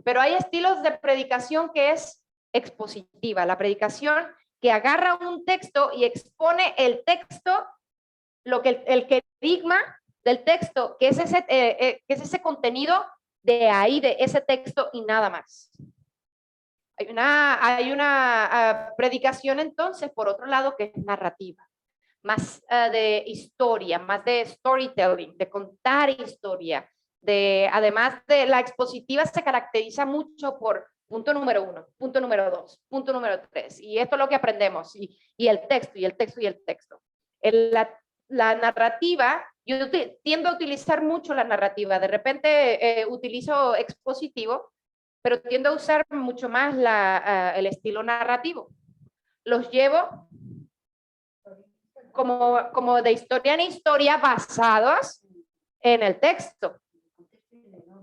[SPEAKER 2] Pero hay estilos de predicación que es expositiva, la predicación que agarra un texto y expone el texto, lo que el querigma del texto, que es ese contenido de ahí, de ese texto y nada más. Hay una predicación entonces, por otro lado, que es narrativa, más de historia, más de storytelling, de contar historia, además de la expositiva se caracteriza mucho por punto número 1, punto número 2, punto número 3, y esto es lo que aprendemos, y el texto, y el texto, y el texto. La narrativa, yo tiendo a utilizar mucho la narrativa, de repente utilizo expositivo, pero tiendo a usar mucho más el estilo narrativo. Los llevo como de historia en historia basados en el texto,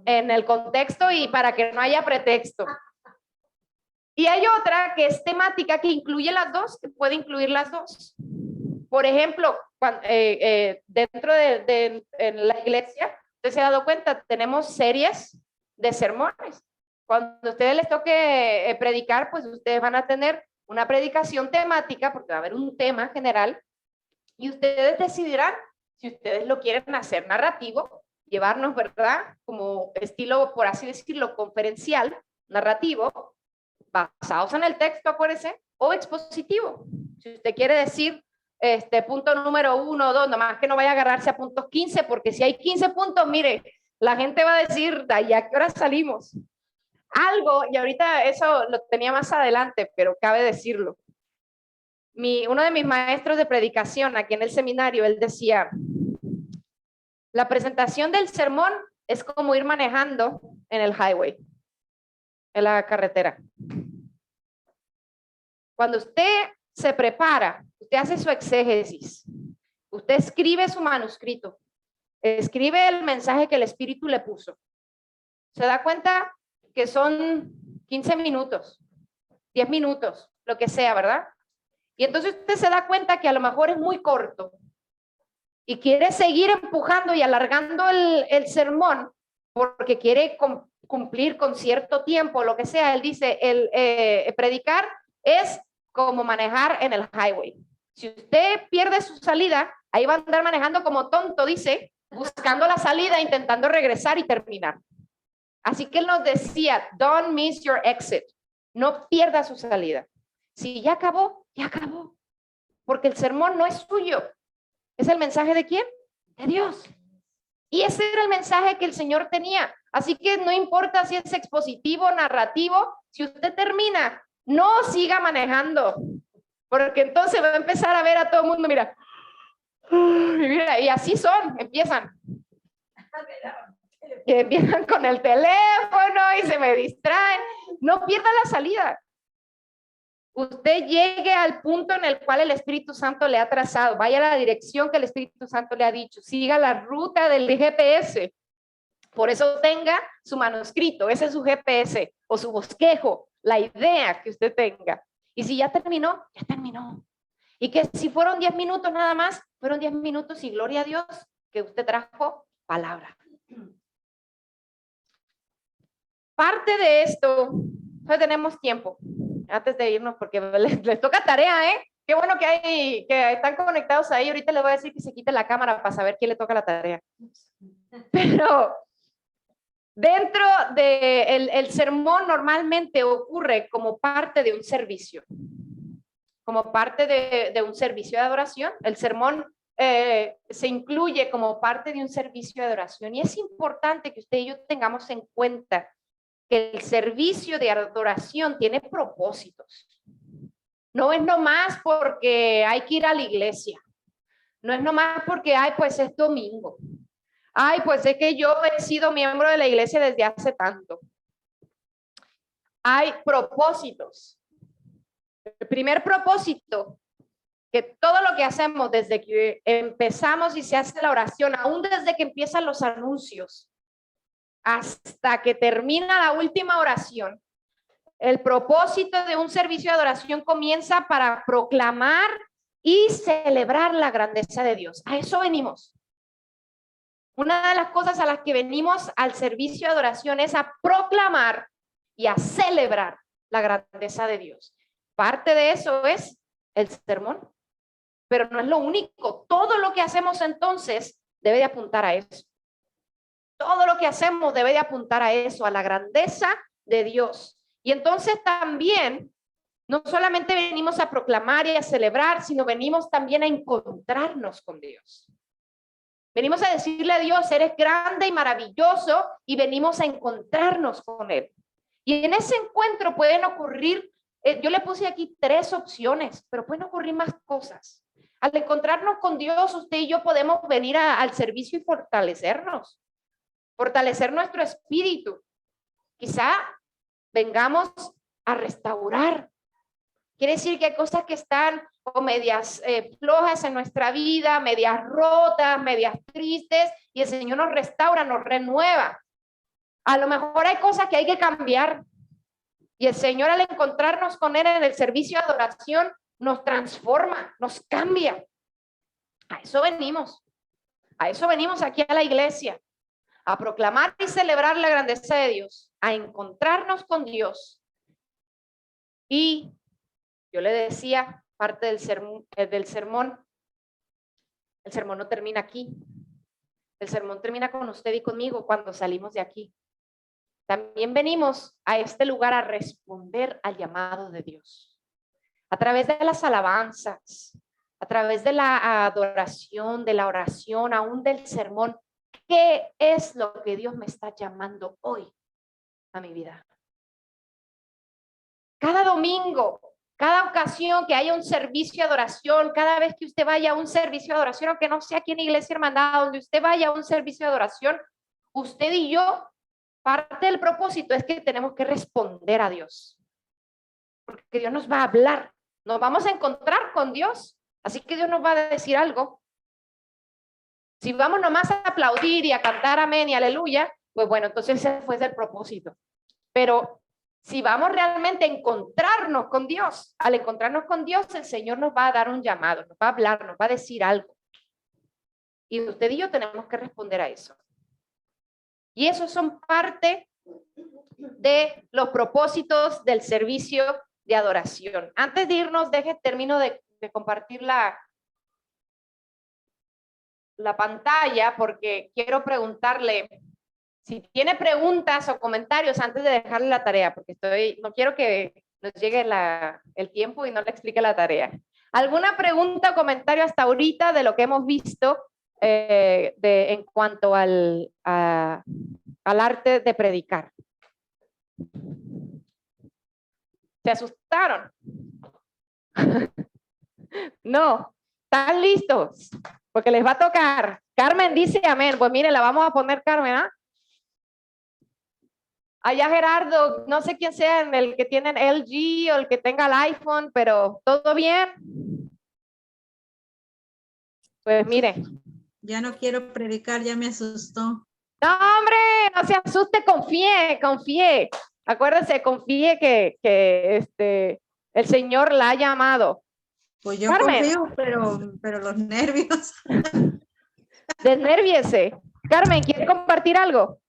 [SPEAKER 2] en el contexto y para que no haya pretexto. Y hay otra que es temática que incluye las dos, que puede incluir las dos. Por ejemplo, dentro en la iglesia, usted se ha dado cuenta, tenemos series de sermones. Cuando a ustedes les toque predicar, pues ustedes van a tener una predicación temática, porque va a haber un tema general, y ustedes decidirán si ustedes lo quieren hacer narrativo, llevarnos, ¿verdad? Como estilo, por así decirlo, conferencial, narrativo, basados en el texto, acuérdense, o expositivo. Si usted quiere decir punto número 1, 2, nomás que no vaya a agarrarse a puntos 15, porque si hay 15 puntos, mire, la gente va a decir, ¿y a qué hora salimos? Algo, y ahorita eso lo tenía más adelante, pero cabe decirlo. Uno de mis maestros de predicación aquí en el seminario, él decía, La presentación del sermón es como ir manejando en el highway, en la carretera. Cuando usted se prepara, usted hace su exégesis, usted escribe su manuscrito, escribe el mensaje que el Espíritu le puso. Se da cuenta que son 15 minutos, 10 minutos, lo que sea, ¿verdad? Y entonces usted se da cuenta que a lo mejor es muy corto y quiere seguir empujando y alargando el sermón porque quiere cumplir con cierto tiempo, lo que sea. Él dice, predicar es como manejar en el highway. Si usted pierde su salida, ahí va a andar manejando como tonto, dice, buscando la salida, intentando regresar y terminar. Así que él nos decía, don't miss your exit. No pierda su salida. Si ya acabó, ya acabó. Porque el sermón no es suyo. ¿Es el mensaje de quién? De Dios. Y ese era el mensaje que el Señor tenía. Así que no importa si es expositivo, narrativo, si usted termina, no siga manejando. Porque entonces va a empezar a ver a todo el mundo, mira. Y así son, empiezan. Que empiezan con el teléfono y se me distraen. No pierda la salida. Usted llegue al punto en el cual el Espíritu Santo le ha trazado, vaya a la dirección que el Espíritu Santo le ha dicho, siga la ruta del GPS. Por eso tenga su manuscrito, ese es su GPS o su bosquejo, la idea que usted tenga. Y si ya terminó, ya terminó. Y que si fueron 10 minutos nada más, fueron 10 minutos y gloria a Dios que usted trajo palabra. Parte de esto, no tenemos tiempo antes de irnos porque les toca tarea, ¿eh? Qué bueno que están conectados ahí. Ahorita les voy a decir que se quite la cámara para saber quién le toca la tarea. Pero dentro del sermón normalmente ocurre como parte de un servicio. Como parte de un servicio de adoración. El sermón se incluye como parte de un servicio de adoración. Y es importante que usted y yo tengamos en cuenta que el servicio de adoración tiene propósitos. No es nomás porque hay que ir a la iglesia. No es nomás porque, ay, pues es domingo. Ay, pues es que yo he sido miembro de la iglesia desde hace tanto. Hay propósitos. El primer propósito, que todo lo que hacemos desde que empezamos y se hace la oración, aún desde que empiezan los anuncios, hasta que termina la última oración, el propósito de un servicio de adoración comienza para proclamar y celebrar la grandeza de Dios. A eso venimos. Una de las cosas a las que venimos al servicio de adoración es a proclamar y a celebrar la grandeza de Dios. Parte de eso es el sermón, pero no es lo único. Todo lo que hacemos entonces debe de apuntar a eso. Todo lo que hacemos debe de apuntar a eso, a la grandeza de Dios. Y entonces también, no solamente venimos a proclamar y a celebrar, sino venimos también a encontrarnos con Dios. Venimos a decirle a Dios, eres grande y maravilloso, y venimos a encontrarnos con Él. Y en ese encuentro pueden ocurrir, yo le puse aquí 3 opciones, pero pueden ocurrir más cosas. Al encontrarnos con Dios, usted y yo podemos venir al servicio y fortalecernos. Fortalecer nuestro espíritu. Quizá vengamos a restaurar. Quiere decir que hay cosas que están o medias flojas en nuestra vida, medias rotas, medias tristes, y el Señor nos restaura, nos renueva. A lo mejor hay cosas que hay que cambiar, y el Señor, al encontrarnos con Él en el servicio de adoración, nos transforma, nos cambia. A eso venimos aquí a la iglesia, a proclamar y celebrar la grandeza de Dios, a encontrarnos con Dios. Y yo le decía, parte del sermón, el sermón no termina aquí. El sermón termina con usted y conmigo cuando salimos de aquí. También venimos a este lugar a responder al llamado de Dios. A través de las alabanzas, a través de la adoración, de la oración, aún del sermón. ¿Qué es lo que Dios me está llamando hoy a mi vida? Cada domingo, Cada ocasión que haya un servicio de adoración, cada vez que usted vaya a un servicio de adoración, aunque no sea aquí en Iglesia Hermandad, donde usted vaya a un servicio de adoración, usted y yo, parte del propósito es que tenemos que responder a Dios. Porque Dios nos va a hablar, nos vamos a encontrar con Dios, así que Dios nos va a decir algo. Si vamos nomás a aplaudir y a cantar amén y aleluya, pues bueno, entonces ese fue el propósito. Pero si vamos realmente a encontrarnos con Dios, al encontrarnos con Dios, el Señor nos va a dar un llamado, nos va a hablar, nos va a decir algo. Y usted y yo tenemos que responder a eso. Y esos son parte de los propósitos del servicio de adoración. Antes de irnos, termino de compartir la pantalla porque quiero preguntarle si tiene preguntas o comentarios antes de dejarle la tarea, porque no quiero que nos llegue el tiempo y no le explique la tarea. ¿Alguna pregunta o comentario hasta ahorita de lo que hemos visto en cuanto al arte de predicar? ¿Se asustaron? No, ¿están listos? Porque les va a tocar. Carmen dice amén. Pues miren, la vamos a poner Carmen, ¿ah? Allá Gerardo, no sé quién sea el que tiene LG o el que tenga el iPhone, pero ¿todo bien? Pues mire.
[SPEAKER 6] Ya no quiero predicar, ya me asustó.
[SPEAKER 2] No, hombre, no se asuste, confíe. Acuérdese, confíe que el Señor la ha llamado.
[SPEAKER 6] Pues yo
[SPEAKER 2] Carmen.
[SPEAKER 6] confío, pero los nervios.
[SPEAKER 2] Desnérviese. Carmen, ¿quiere compartir algo?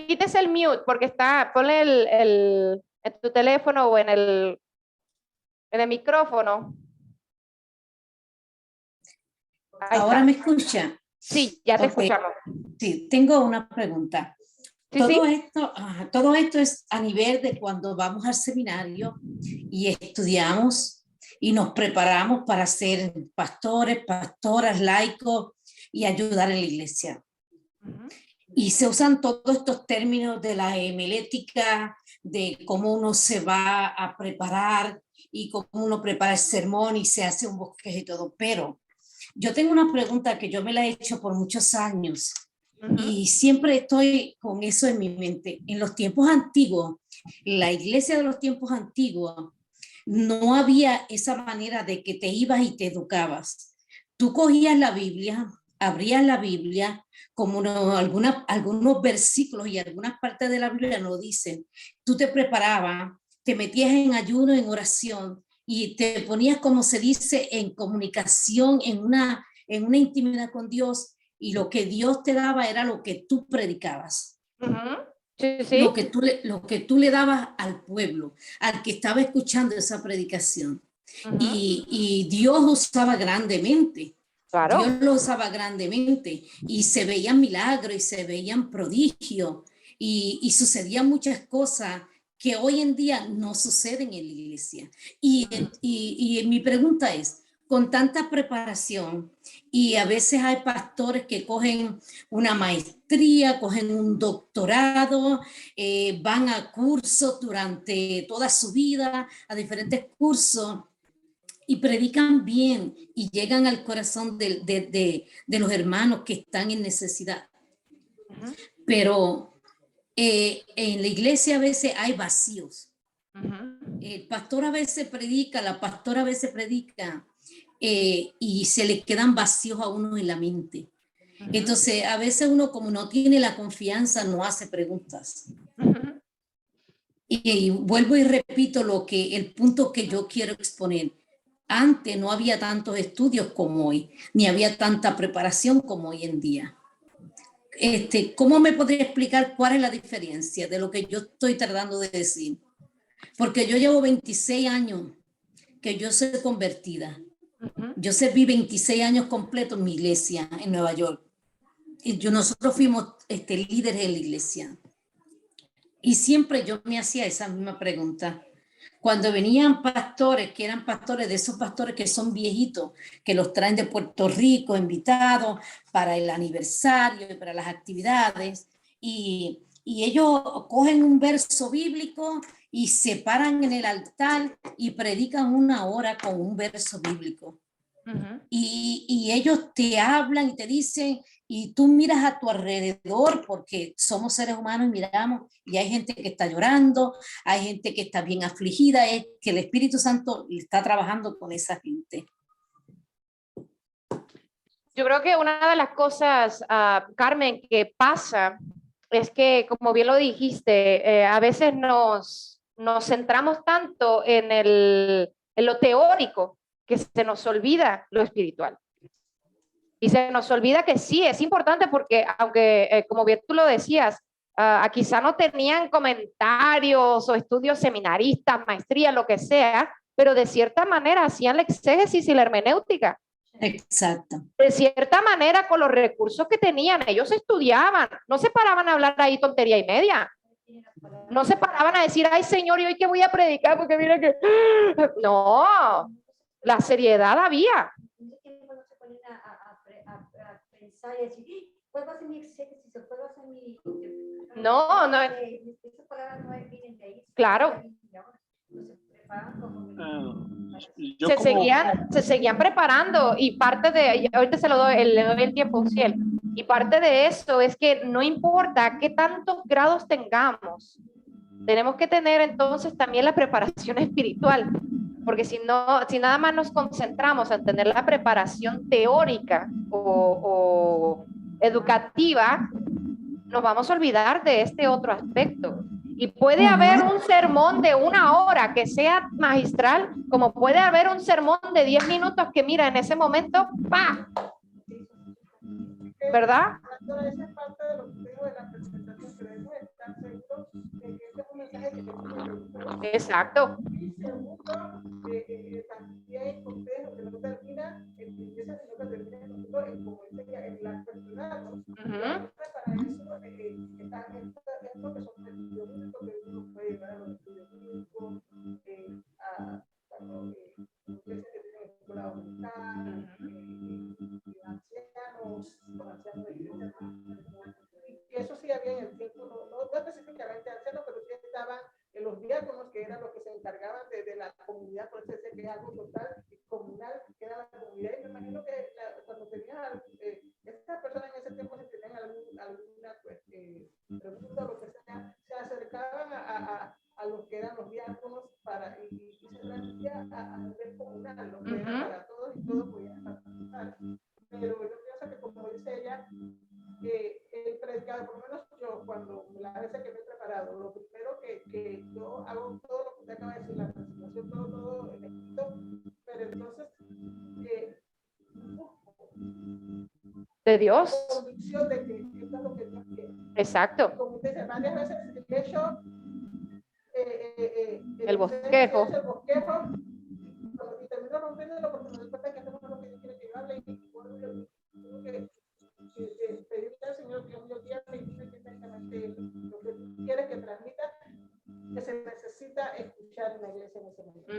[SPEAKER 2] Quítese el mute porque ponle en tu teléfono o en el micrófono. Ahí
[SPEAKER 7] ¿Ahora
[SPEAKER 2] está.
[SPEAKER 7] me escucha?
[SPEAKER 2] Sí, ya te
[SPEAKER 7] Ok.
[SPEAKER 2] escuchamos.
[SPEAKER 7] Sí, tengo una pregunta.
[SPEAKER 2] Sí,
[SPEAKER 7] Todo esto es a nivel de cuando vamos al seminario y estudiamos y nos preparamos para ser pastores, pastoras, laicos y ayudar en la iglesia. Y se usan todos estos términos de la hemelética, de cómo uno se va a preparar y cómo uno prepara el sermón y se hace un bosquejo y todo. Pero yo tengo una pregunta que yo me la he hecho por muchos años y siempre estoy con eso en mi mente. En los tiempos antiguos, la iglesia de los tiempos antiguos, no había esa manera de que te ibas y te educabas. Tú cogías la Biblia, abrías la Biblia, como algunos versículos y algunas partes de la Biblia nos dicen, tú te preparabas, te metías en ayuno, en oración, y te ponías, como se dice, en comunicación, en una intimidad con Dios, y lo que Dios te daba era lo que tú predicabas.
[SPEAKER 2] Sí, sí.
[SPEAKER 7] Lo que tú le dabas al pueblo, al que estaba escuchando esa predicación. Y Dios usaba grandemente.
[SPEAKER 2] Claro.
[SPEAKER 7] Dios lo usaba grandemente y se veían milagros y se veían prodigios y sucedían muchas cosas que hoy en día no suceden en la iglesia. Y mi pregunta es, con tanta preparación, y a veces hay pastores que cogen una maestría, cogen un doctorado, van a cursos durante toda su vida, a diferentes cursos, y predican bien y llegan al corazón de los hermanos que están en necesidad. Pero en la iglesia a veces hay vacíos. El pastor a veces predica, la pastora a veces predica y se le quedan vacíos a uno en la mente. Entonces a veces uno, como no tiene la confianza, no hace preguntas. Y vuelvo y repito el punto que yo quiero exponer. Antes no había tantos estudios como hoy, ni había tanta preparación como hoy en día. ¿Cómo me podría explicar cuál es la diferencia de lo que yo estoy tratando de decir? Porque yo llevo 26 años que yo soy convertida. Yo serví 26 años completos en mi iglesia en Nueva York. Y nosotros fuimos líderes en la iglesia. Y siempre yo me hacía esa misma pregunta. Cuando venían pastores, que eran pastores, de esos pastores que son viejitos, que los traen de Puerto Rico, invitados para el aniversario y para las actividades, y y ellos cogen un verso bíblico y se paran en el altar y predican 1 hora con un verso bíblico.
[SPEAKER 2] Ujú.
[SPEAKER 7] Y ellos te hablan y te dicen, y tú miras a tu alrededor, porque somos seres humanos y miramos, y hay gente que está llorando, hay gente que está bien afligida, es que el Espíritu Santo está trabajando con esa gente.
[SPEAKER 2] Yo creo que una de las cosas, Carmen, que pasa es que, como bien lo dijiste, a veces nos centramos tanto en lo teórico que se nos olvida lo espiritual. Y se nos olvida que sí, es importante porque, aunque, como bien tú lo decías, quizá no tenían comentarios o estudios seminaristas, maestría, lo que sea, pero de cierta manera hacían la exégesis y la hermenéutica.
[SPEAKER 7] Exacto.
[SPEAKER 2] De cierta manera, con los recursos que tenían, ellos estudiaban, no se paraban a hablar ahí tontería y media. No se paraban a decir, ay Señor, ¿y hoy qué voy a predicar? Porque mira que... No, la seriedad había.
[SPEAKER 3] Pensar y decir, ¿cuál va a ser mi exégesis? ¿Cuál va a ser mi...?
[SPEAKER 2] No, no.
[SPEAKER 3] Esas palabras no vienen de ahí.
[SPEAKER 2] Claro.
[SPEAKER 3] Se preparan como...
[SPEAKER 5] Yo
[SPEAKER 2] Se seguían preparando y parte de, ahorita le doy el tiempo a Uciel, y parte de eso es que no importa qué tantos grados tengamos, tenemos que tener entonces también la preparación espiritual, porque si nada más nos concentramos en tener la preparación teórica o educativa, nos vamos a olvidar de este otro aspecto. Y puede haber un sermón de 1 hora que sea magistral, como puede haber un sermón de 10 minutos que mira, en ese momento, ¡pa! ¿Verdad?
[SPEAKER 1] Esa es parte de lo que digo de la presentación, que debemos estar seguros de que este es un mensaje que tenemos.
[SPEAKER 2] Exacto.
[SPEAKER 1] Y segundo, también ustedes lo que no termina en iglesia, sino que termina en la personal, ¿no?
[SPEAKER 2] Uh-huh.
[SPEAKER 1] Para eso están estos que son estudios bíblicos, que uno puede llevar a los estudios bíblicos, iglesias que tienen escuela dominical, ancianos, con ancianos de iglesia. Y eso sí había en el tiempo, no específicamente ancianos, pero sí estaban en los diáconos, que eran los que se encargaban de la comunidad, por eso es que es algo total y comunal, que era la comunidad. Y me imagino que cuando tenían, estas personas en ese tiempo, si tenían alguna pues, pregunta o lo que sea, se acercaban a los que eran los diáconos y se transmitía a nivel comunal, lo que era para todos y todos podían participar. Pero yo pienso que, como dice ella, el predicador, por lo menos yo, cuando las veces que me he preparado, lo primero que yo hago todo lo que usted acaba de decir, la presentación, todo el escrito, pero entonces
[SPEAKER 2] de Dios.
[SPEAKER 1] Convicción de que esto es lo que Dios quiere.
[SPEAKER 2] Exacto.
[SPEAKER 1] Como usted dice, varias veces he hecho
[SPEAKER 2] el bosquejo.
[SPEAKER 1] El bosquejo y termino rompiéndolo porque me doy cuenta que esto no es lo que Dios quiere que yo hable y bueno, yo tengo que pedirle al Señor que un día me dice que exactamente lo que quiere que transmita, que se necesita escuchar en la iglesia en ese momento.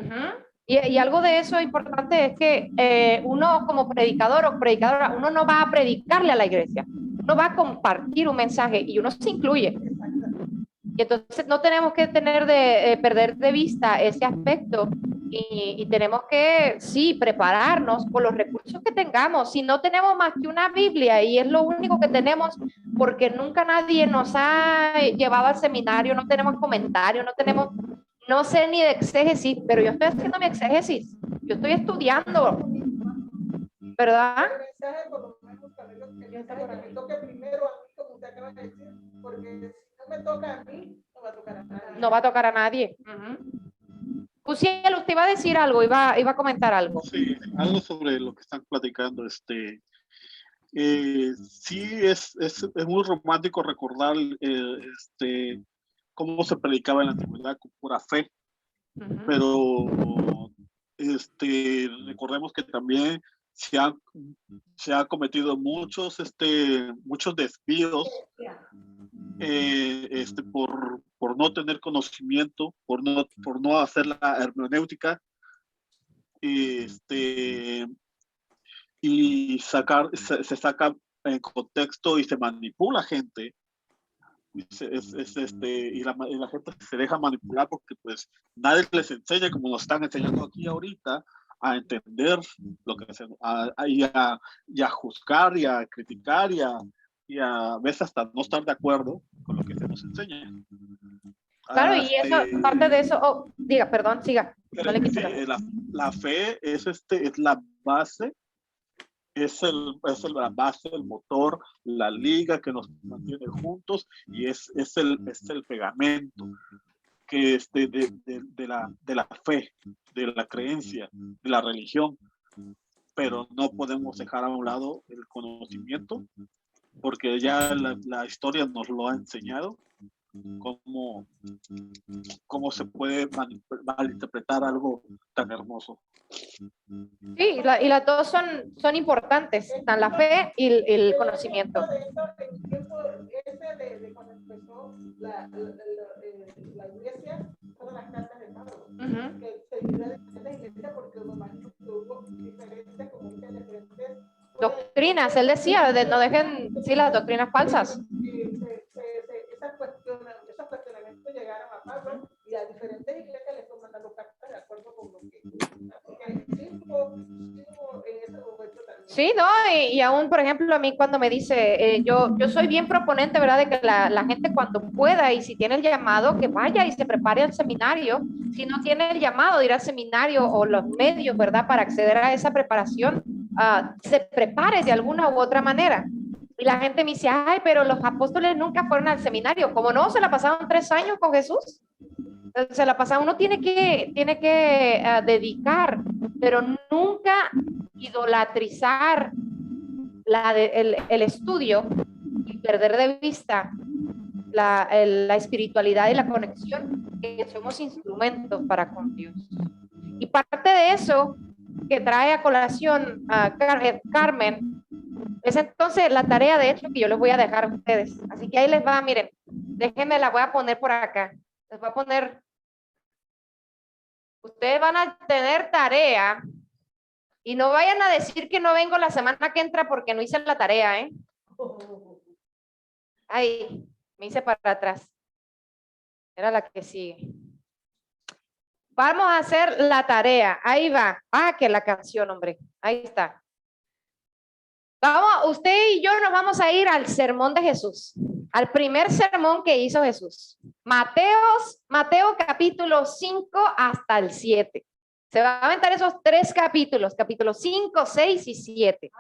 [SPEAKER 2] Y algo de eso importante es que uno como predicador o predicadora, uno no va a predicarle a la iglesia, uno va a compartir un mensaje y uno se incluye. Y entonces no tenemos que perder de vista ese aspecto y tenemos que, sí, prepararnos con los recursos que tengamos. Si no tenemos más que una Biblia y es lo único que tenemos, porque nunca nadie nos ha llevado al seminario, no tenemos comentarios, no sé ni de exégesis, pero yo estoy haciendo mi exégesis, yo estoy estudiando, ¿verdad?
[SPEAKER 1] El mensaje, por lo menos, el mensaje que me toque primero a mí, como usted acaba de decir, porque si no me toca a mí, no va a tocar a nadie.
[SPEAKER 2] No va a tocar a nadie. Uciel, usted iba a decir algo, iba a comentar algo.
[SPEAKER 5] Sí, algo sobre lo que están platicando. Sí, es muy romántico recordar cómo se predicaba en la antigüedad con pura fe, pero recordemos que también se han cometido muchos desvíos por no tener conocimiento, por no hacer la hermenéutica y se saca en contexto y se manipula gente y la gente se deja manipular porque pues nadie les enseña como nos están enseñando aquí ahorita a entender lo que y a juzgar y a criticar y a veces hasta no estar de acuerdo con lo que se nos enseña.
[SPEAKER 2] Claro, y eso, parte de eso, oh, diga, perdón, siga. No le quise
[SPEAKER 5] la fe es la base, la base, el motor, la liga que nos mantiene juntos y es el pegamento que es de la fe, de la creencia, de la religión. Pero no podemos dejar a un lado el conocimiento porque ya la historia nos lo ha enseñado cómo se puede malinterpretar algo tan hermoso.
[SPEAKER 2] Sí, y las dos son importantes, están la fe y el conocimiento.
[SPEAKER 1] En el tiempo de cuando empezó la iglesia, todas las cartas de Pablo, que se dividía de diferentes iglesias porque me imagino que hubo diferentes, como dicen, diferentes
[SPEAKER 2] doctrinas, él decía, no dejen las doctrinas falsas.
[SPEAKER 1] Esos cuestionamientos llegaron a Pablo y a diferentes iglesias les fue mandando cartas de acuerdo con lo que
[SPEAKER 2] sí, no, y aún, por ejemplo, a mí cuando me dice, yo soy bien proponente, ¿verdad? De que la gente cuando pueda y si tiene el llamado, que vaya y se prepare al seminario. Si no tiene el llamado de ir al seminario o los medios, ¿verdad? Para acceder a esa preparación, se prepare de alguna u otra manera. Y la gente me dice, ay, pero los apóstoles nunca fueron al seminario. ¿Cómo no? Se la pasaron 3 años con Jesús. Se la pasaron, uno tiene que dedicar, pero nunca idolatrizar el estudio y perder de vista la espiritualidad y la conexión, que somos instrumentos para con Dios. Y parte de eso que trae a colación a Carmen es entonces la tarea, de hecho, que yo les voy a dejar a ustedes. Así que ahí les va, miren, déjenme, la voy a poner por acá. Les voy a poner, ustedes van a tener tarea y no vayan a decir que no vengo la semana que entra porque no hice la tarea, ¿eh? Ahí, me hice para atrás. Era la que sigue. Vamos a hacer la tarea. Ahí va. Que la canción, hombre. Ahí está. Vamos, usted y yo nos vamos a ir al sermón de Jesús, al primer sermón que hizo Jesús. Mateo capítulo 5 hasta el 7. Se va a aventar esos 3 capítulos, capítulos 5, 6 y 7.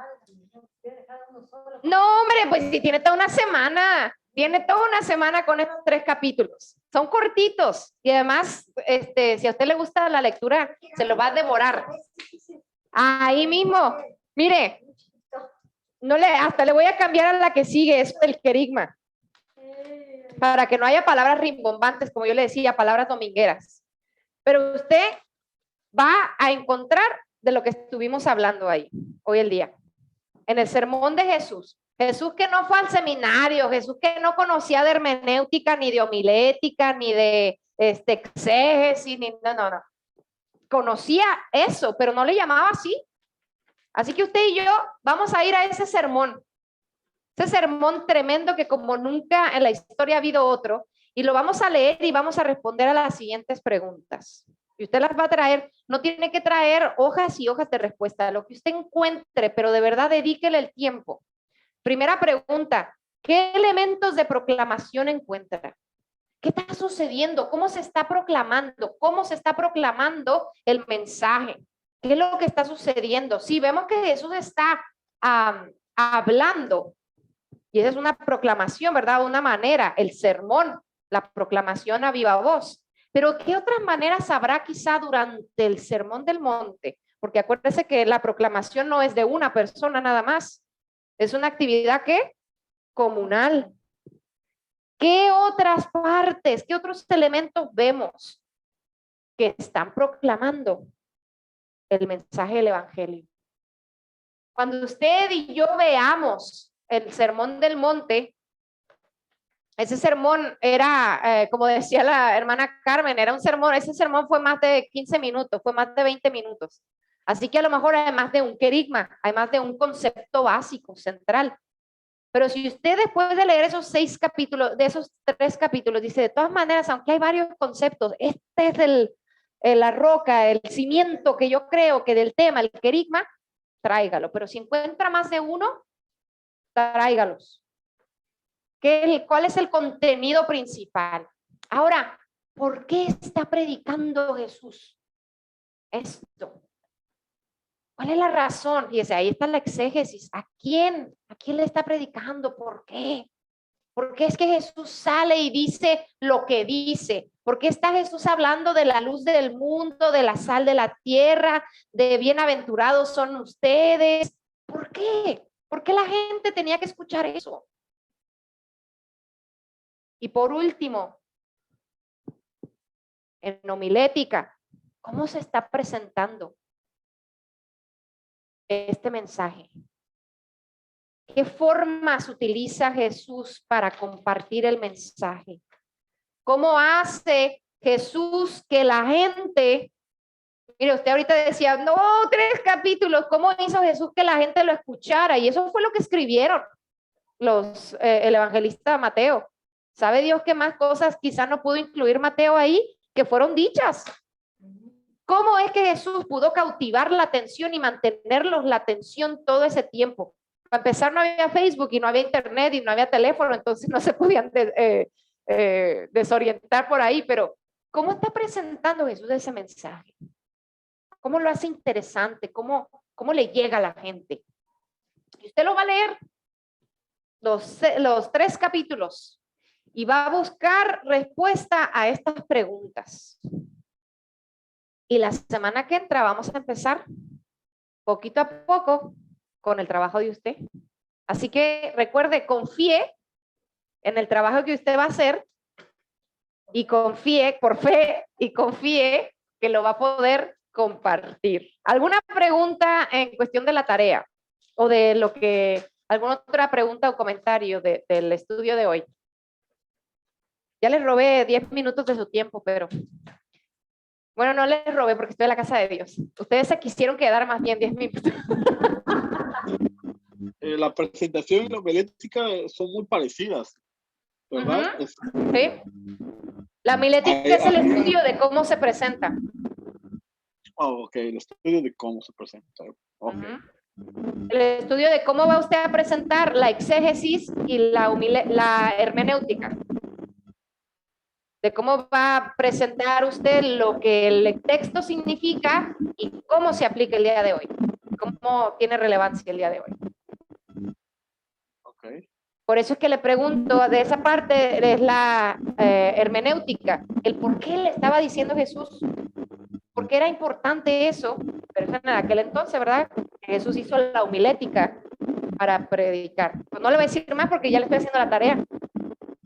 [SPEAKER 2] No, hombre, pues si tiene toda una semana. Tiene toda una semana con estos 3 capítulos. Son cortitos y además, si a usted le gusta la lectura, se lo va a devorar. Ahí mismo, mire, hasta le voy a cambiar a la que sigue, es el querigma, para que no haya palabras rimbombantes, como yo le decía, palabras domingueras. Pero usted va a encontrar de lo que estuvimos hablando ahí, hoy el día, en el sermón de Jesús. Jesús que no fue al seminario, Jesús que no conocía de hermenéutica, ni de homilética, ni de exégesis, no. Conocía eso, pero no le llamaba así. Así que usted y yo vamos a ir a ese sermón tremendo que como nunca en la historia ha habido otro, y lo vamos a leer y vamos a responder a las siguientes preguntas. Y usted las va a traer, no tiene que traer hojas y hojas de respuesta, lo que usted encuentre, pero de verdad dedíquele el tiempo. Primera pregunta, ¿qué elementos de proclamación encuentra? ¿Qué está sucediendo? ¿Cómo se está proclamando? ¿Cómo se está proclamando el mensaje? ¿Qué es lo que está sucediendo? Sí, vemos que Jesús está hablando, y esa es una proclamación, ¿verdad? Una manera, el sermón, la proclamación a viva voz. Pero ¿qué otras maneras habrá quizá durante el sermón del monte? Porque acuérdense que la proclamación no es de una persona nada más. Es una actividad ¿qué? Comunal. ¿Qué otras partes, qué otros elementos vemos que están proclamando el mensaje del evangelio? Cuando usted y yo veamos el sermón del monte, ese sermón era, como decía la hermana Carmen, era un sermón, ese sermón fue más de 15 minutos, fue más de 20 minutos. Así que a lo mejor hay más de un querigma, hay más de un concepto básico, central. Pero si usted después de leer esos 6 capítulos, de esos 3 capítulos, dice, de todas maneras, aunque hay varios conceptos, este es la roca, el cimiento que yo creo que del tema, el querigma, tráigalo. Pero si encuentra más de uno, tráigalos. ¿Cuál es el contenido principal? Ahora, ¿por qué está predicando Jesús esto? ¿Cuál es la razón? Fíjese, ahí está la exégesis. ¿A quién? ¿A quién le está predicando? ¿Por qué? ¿Por qué es que Jesús sale y dice lo que dice? ¿Por qué está Jesús hablando de la luz del mundo, de la sal de la tierra, de bienaventurados son ustedes? ¿Por qué? ¿Por qué la gente tenía que escuchar eso? Y por último, en homilética, ¿cómo se está presentando este mensaje? ¿Qué formas utiliza Jesús para compartir el mensaje? ¿Cómo hace Jesús que la gente, mire, usted ahorita decía, no, 3 capítulos, ¿cómo hizo Jesús que la gente lo escuchara? Y eso fue lo que escribieron el evangelista Mateo. ¿Sabe Dios qué más cosas quizás no pudo incluir Mateo ahí que fueron dichas? ¿Cómo es que Jesús pudo cautivar la atención y mantenerlos la atención todo ese tiempo? Para empezar, no había Facebook y no había internet y no había teléfono, entonces no se podían desorientar por ahí, pero ¿cómo está presentando Jesús ese mensaje? ¿Cómo lo hace interesante? ¿Cómo le llega a la gente? Y usted lo va a leer, los 3 capítulos, y va a buscar respuesta a estas preguntas. Y la semana que entra vamos a empezar poquito a poco con el trabajo de usted. Así que recuerde, confíe en el trabajo que usted va a hacer y confíe, por fe, y confíe que lo va a poder compartir. ¿Alguna pregunta en cuestión de la tarea o de lo que, alguna otra pregunta o comentario del estudio de hoy? Ya les robé 10 minutos de su tiempo, pero bueno, no les robé porque estoy en la casa de Dios. Ustedes se quisieron quedar más bien 10 minutos.
[SPEAKER 5] La presentación y la homilética son muy parecidas, ¿verdad?
[SPEAKER 2] Sí. La homilética es el estudio de cómo se presenta.
[SPEAKER 5] Oh, ok, el estudio de cómo se presenta. Okay.
[SPEAKER 2] El estudio de cómo va usted a presentar la exégesis y la hermenéutica. De cómo va a presentar usted lo que el texto significa y cómo se aplica el día de hoy. Cómo tiene relevancia el día de hoy.
[SPEAKER 5] Okay.
[SPEAKER 2] Por eso es que le pregunto, de esa parte es la hermenéutica, el por qué le estaba diciendo Jesús, por qué era importante eso, pero en aquel entonces, ¿verdad? Jesús hizo la homilética para predicar. Pues no le voy a decir más porque ya le estoy haciendo la tarea.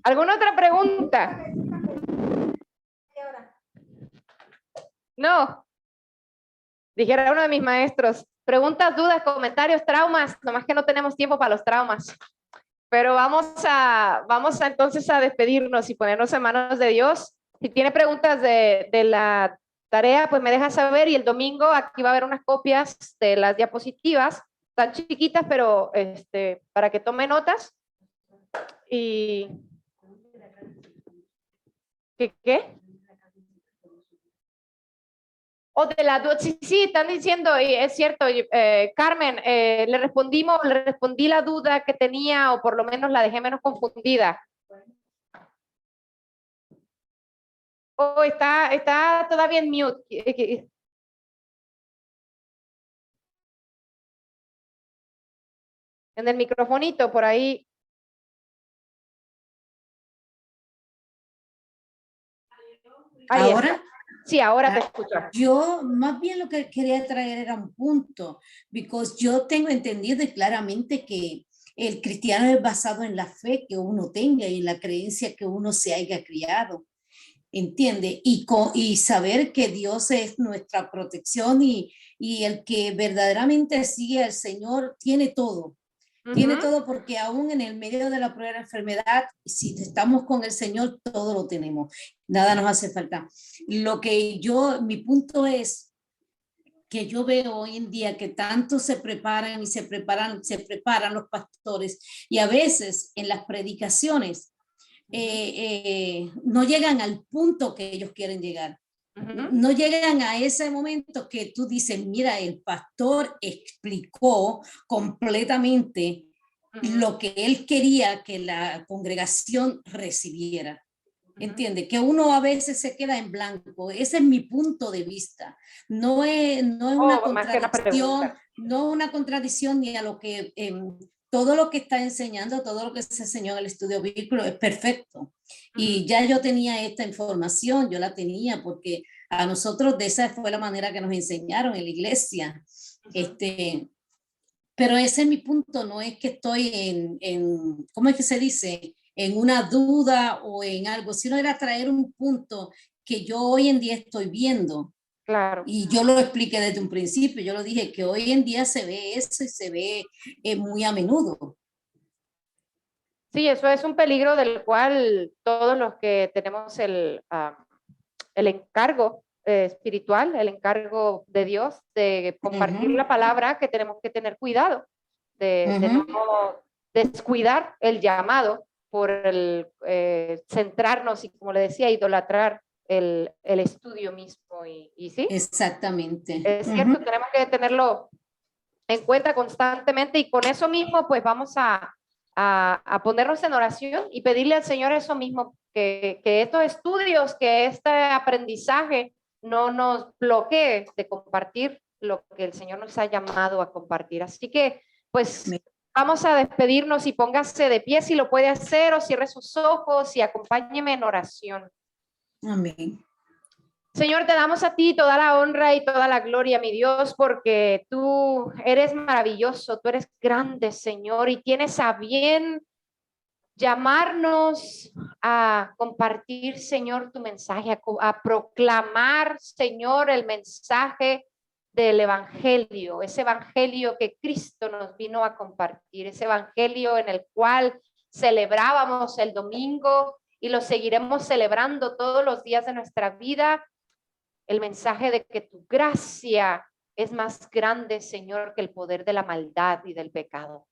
[SPEAKER 2] ¿Alguna otra pregunta? No. Dijera uno de mis maestros, preguntas, dudas, comentarios, traumas, nomás que no tenemos tiempo para los traumas. Pero vamos a entonces a despedirnos y ponernos en manos de Dios. Si tiene preguntas de la tarea, pues me deja saber, y el domingo aquí va a haber unas copias de las diapositivas, tan chiquitas, pero para que tome notas. Y ¿qué? O de la duda, sí, están diciendo, y es cierto, Carmen, le respondí la duda que tenía, o por lo menos la dejé menos confundida. Oh, está todavía en mute. En el microfonito, por ahí.
[SPEAKER 7] ¿Ahora?
[SPEAKER 2] Sí, ahora te escucho.
[SPEAKER 7] Yo más bien lo que quería traer era un punto, porque yo tengo entendido claramente que el cristiano es basado en la fe que uno tenga y en la creencia que uno se haya criado, ¿entiende? Y saber que Dios es nuestra protección y el que verdaderamente sigue al Señor tiene todo. Tiene todo, porque aún en el medio de la prueba de la enfermedad, si estamos con el Señor, todo lo tenemos. Nada nos hace falta. Mi punto es que yo veo hoy en día, que tanto se preparan y se preparan los pastores, y a veces en las predicaciones no llegan al punto que ellos quieren llegar. No llegan a ese momento que tú dices, mira, el pastor explicó completamente lo que él quería que la congregación recibiera. ¿Entiende? Que uno a veces se queda en blanco. Ese es mi punto de vista. No es una contradicción, no una contradicción ni a lo que todo lo que está enseñando, todo lo que se enseñó en el estudio bíblico es perfecto. Y ya yo tenía esta información, yo la tenía porque a nosotros de esa fue la manera que nos enseñaron en la iglesia. Pero ese es mi punto, no es que estoy en ¿cómo es que se dice? En una duda o en algo, sino era traer un punto que yo hoy en día estoy viendo.
[SPEAKER 2] Claro.
[SPEAKER 7] Y yo lo expliqué desde un principio, yo lo dije que hoy en día se ve eso y se ve muy a menudo.
[SPEAKER 2] Sí, eso es un peligro del cual todos los que tenemos el encargo espiritual, el encargo de Dios de compartir la palabra, que tenemos que tener cuidado de no descuidar el llamado por el centrarnos y, como le decía, idolatrar el estudio mismo. Y sí,
[SPEAKER 7] exactamente.
[SPEAKER 2] Es cierto, tenemos que tenerlo en cuenta constantemente, y con eso mismo pues vamos a ponernos en oración y pedirle al Señor eso mismo, que estos estudios, que este aprendizaje no nos bloquee de compartir lo que el Señor nos ha llamado a compartir. Así que pues vamos a despedirnos, y póngase de pie si lo puede hacer, o cierre sus ojos y acompáñeme en oración.
[SPEAKER 7] Amén.
[SPEAKER 2] Señor, te damos a ti toda la honra y toda la gloria, mi Dios, porque tú eres maravilloso, tú eres grande, Señor, y tienes a bien llamarnos a compartir, Señor, tu mensaje, a proclamar, Señor, el mensaje del evangelio, ese evangelio que Cristo nos vino a compartir, ese evangelio en el cual celebrábamos el domingo y lo seguiremos celebrando todos los días de nuestra vida. El mensaje de que tu gracia es más grande, Señor, que el poder de la maldad y del pecado.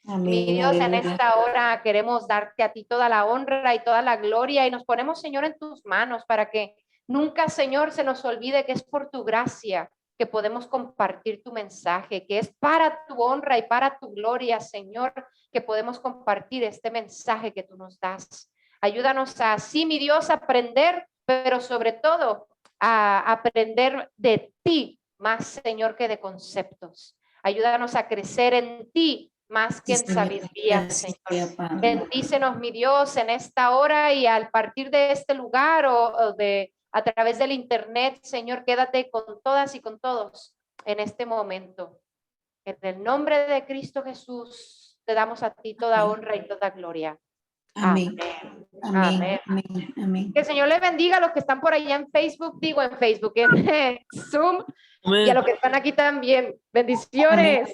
[SPEAKER 7] Amén.
[SPEAKER 2] Mi Dios, en
[SPEAKER 7] Aleluya.
[SPEAKER 2] esta hora queremos darte a ti toda la honra y toda la gloria, y nos ponemos, Señor, en tus manos para que nunca, Señor, se nos olvide que es por tu gracia que podemos compartir tu mensaje, que es para tu honra y para tu gloria, Señor, que podemos compartir este mensaje que tú nos das. Ayúdanos así, mi Dios, a aprender, pero sobre todo a aprender de ti más, Señor, que de conceptos. Ayúdanos a crecer en ti más que en sabiduría, Señor. Bendícenos, mi Dios, en esta hora, y al partir de este lugar o de a través del internet, Señor, quédate con todas y con todos en este momento. En el nombre de Cristo Jesús, te damos a ti toda honra y toda gloria.
[SPEAKER 7] Amén.
[SPEAKER 2] Amén.
[SPEAKER 7] Amén. Amén.
[SPEAKER 2] Que el Señor les bendiga a los que están por allá en Facebook, en Zoom,
[SPEAKER 8] Amén.
[SPEAKER 2] y a los que están aquí también. Bendiciones.
[SPEAKER 7] Amén.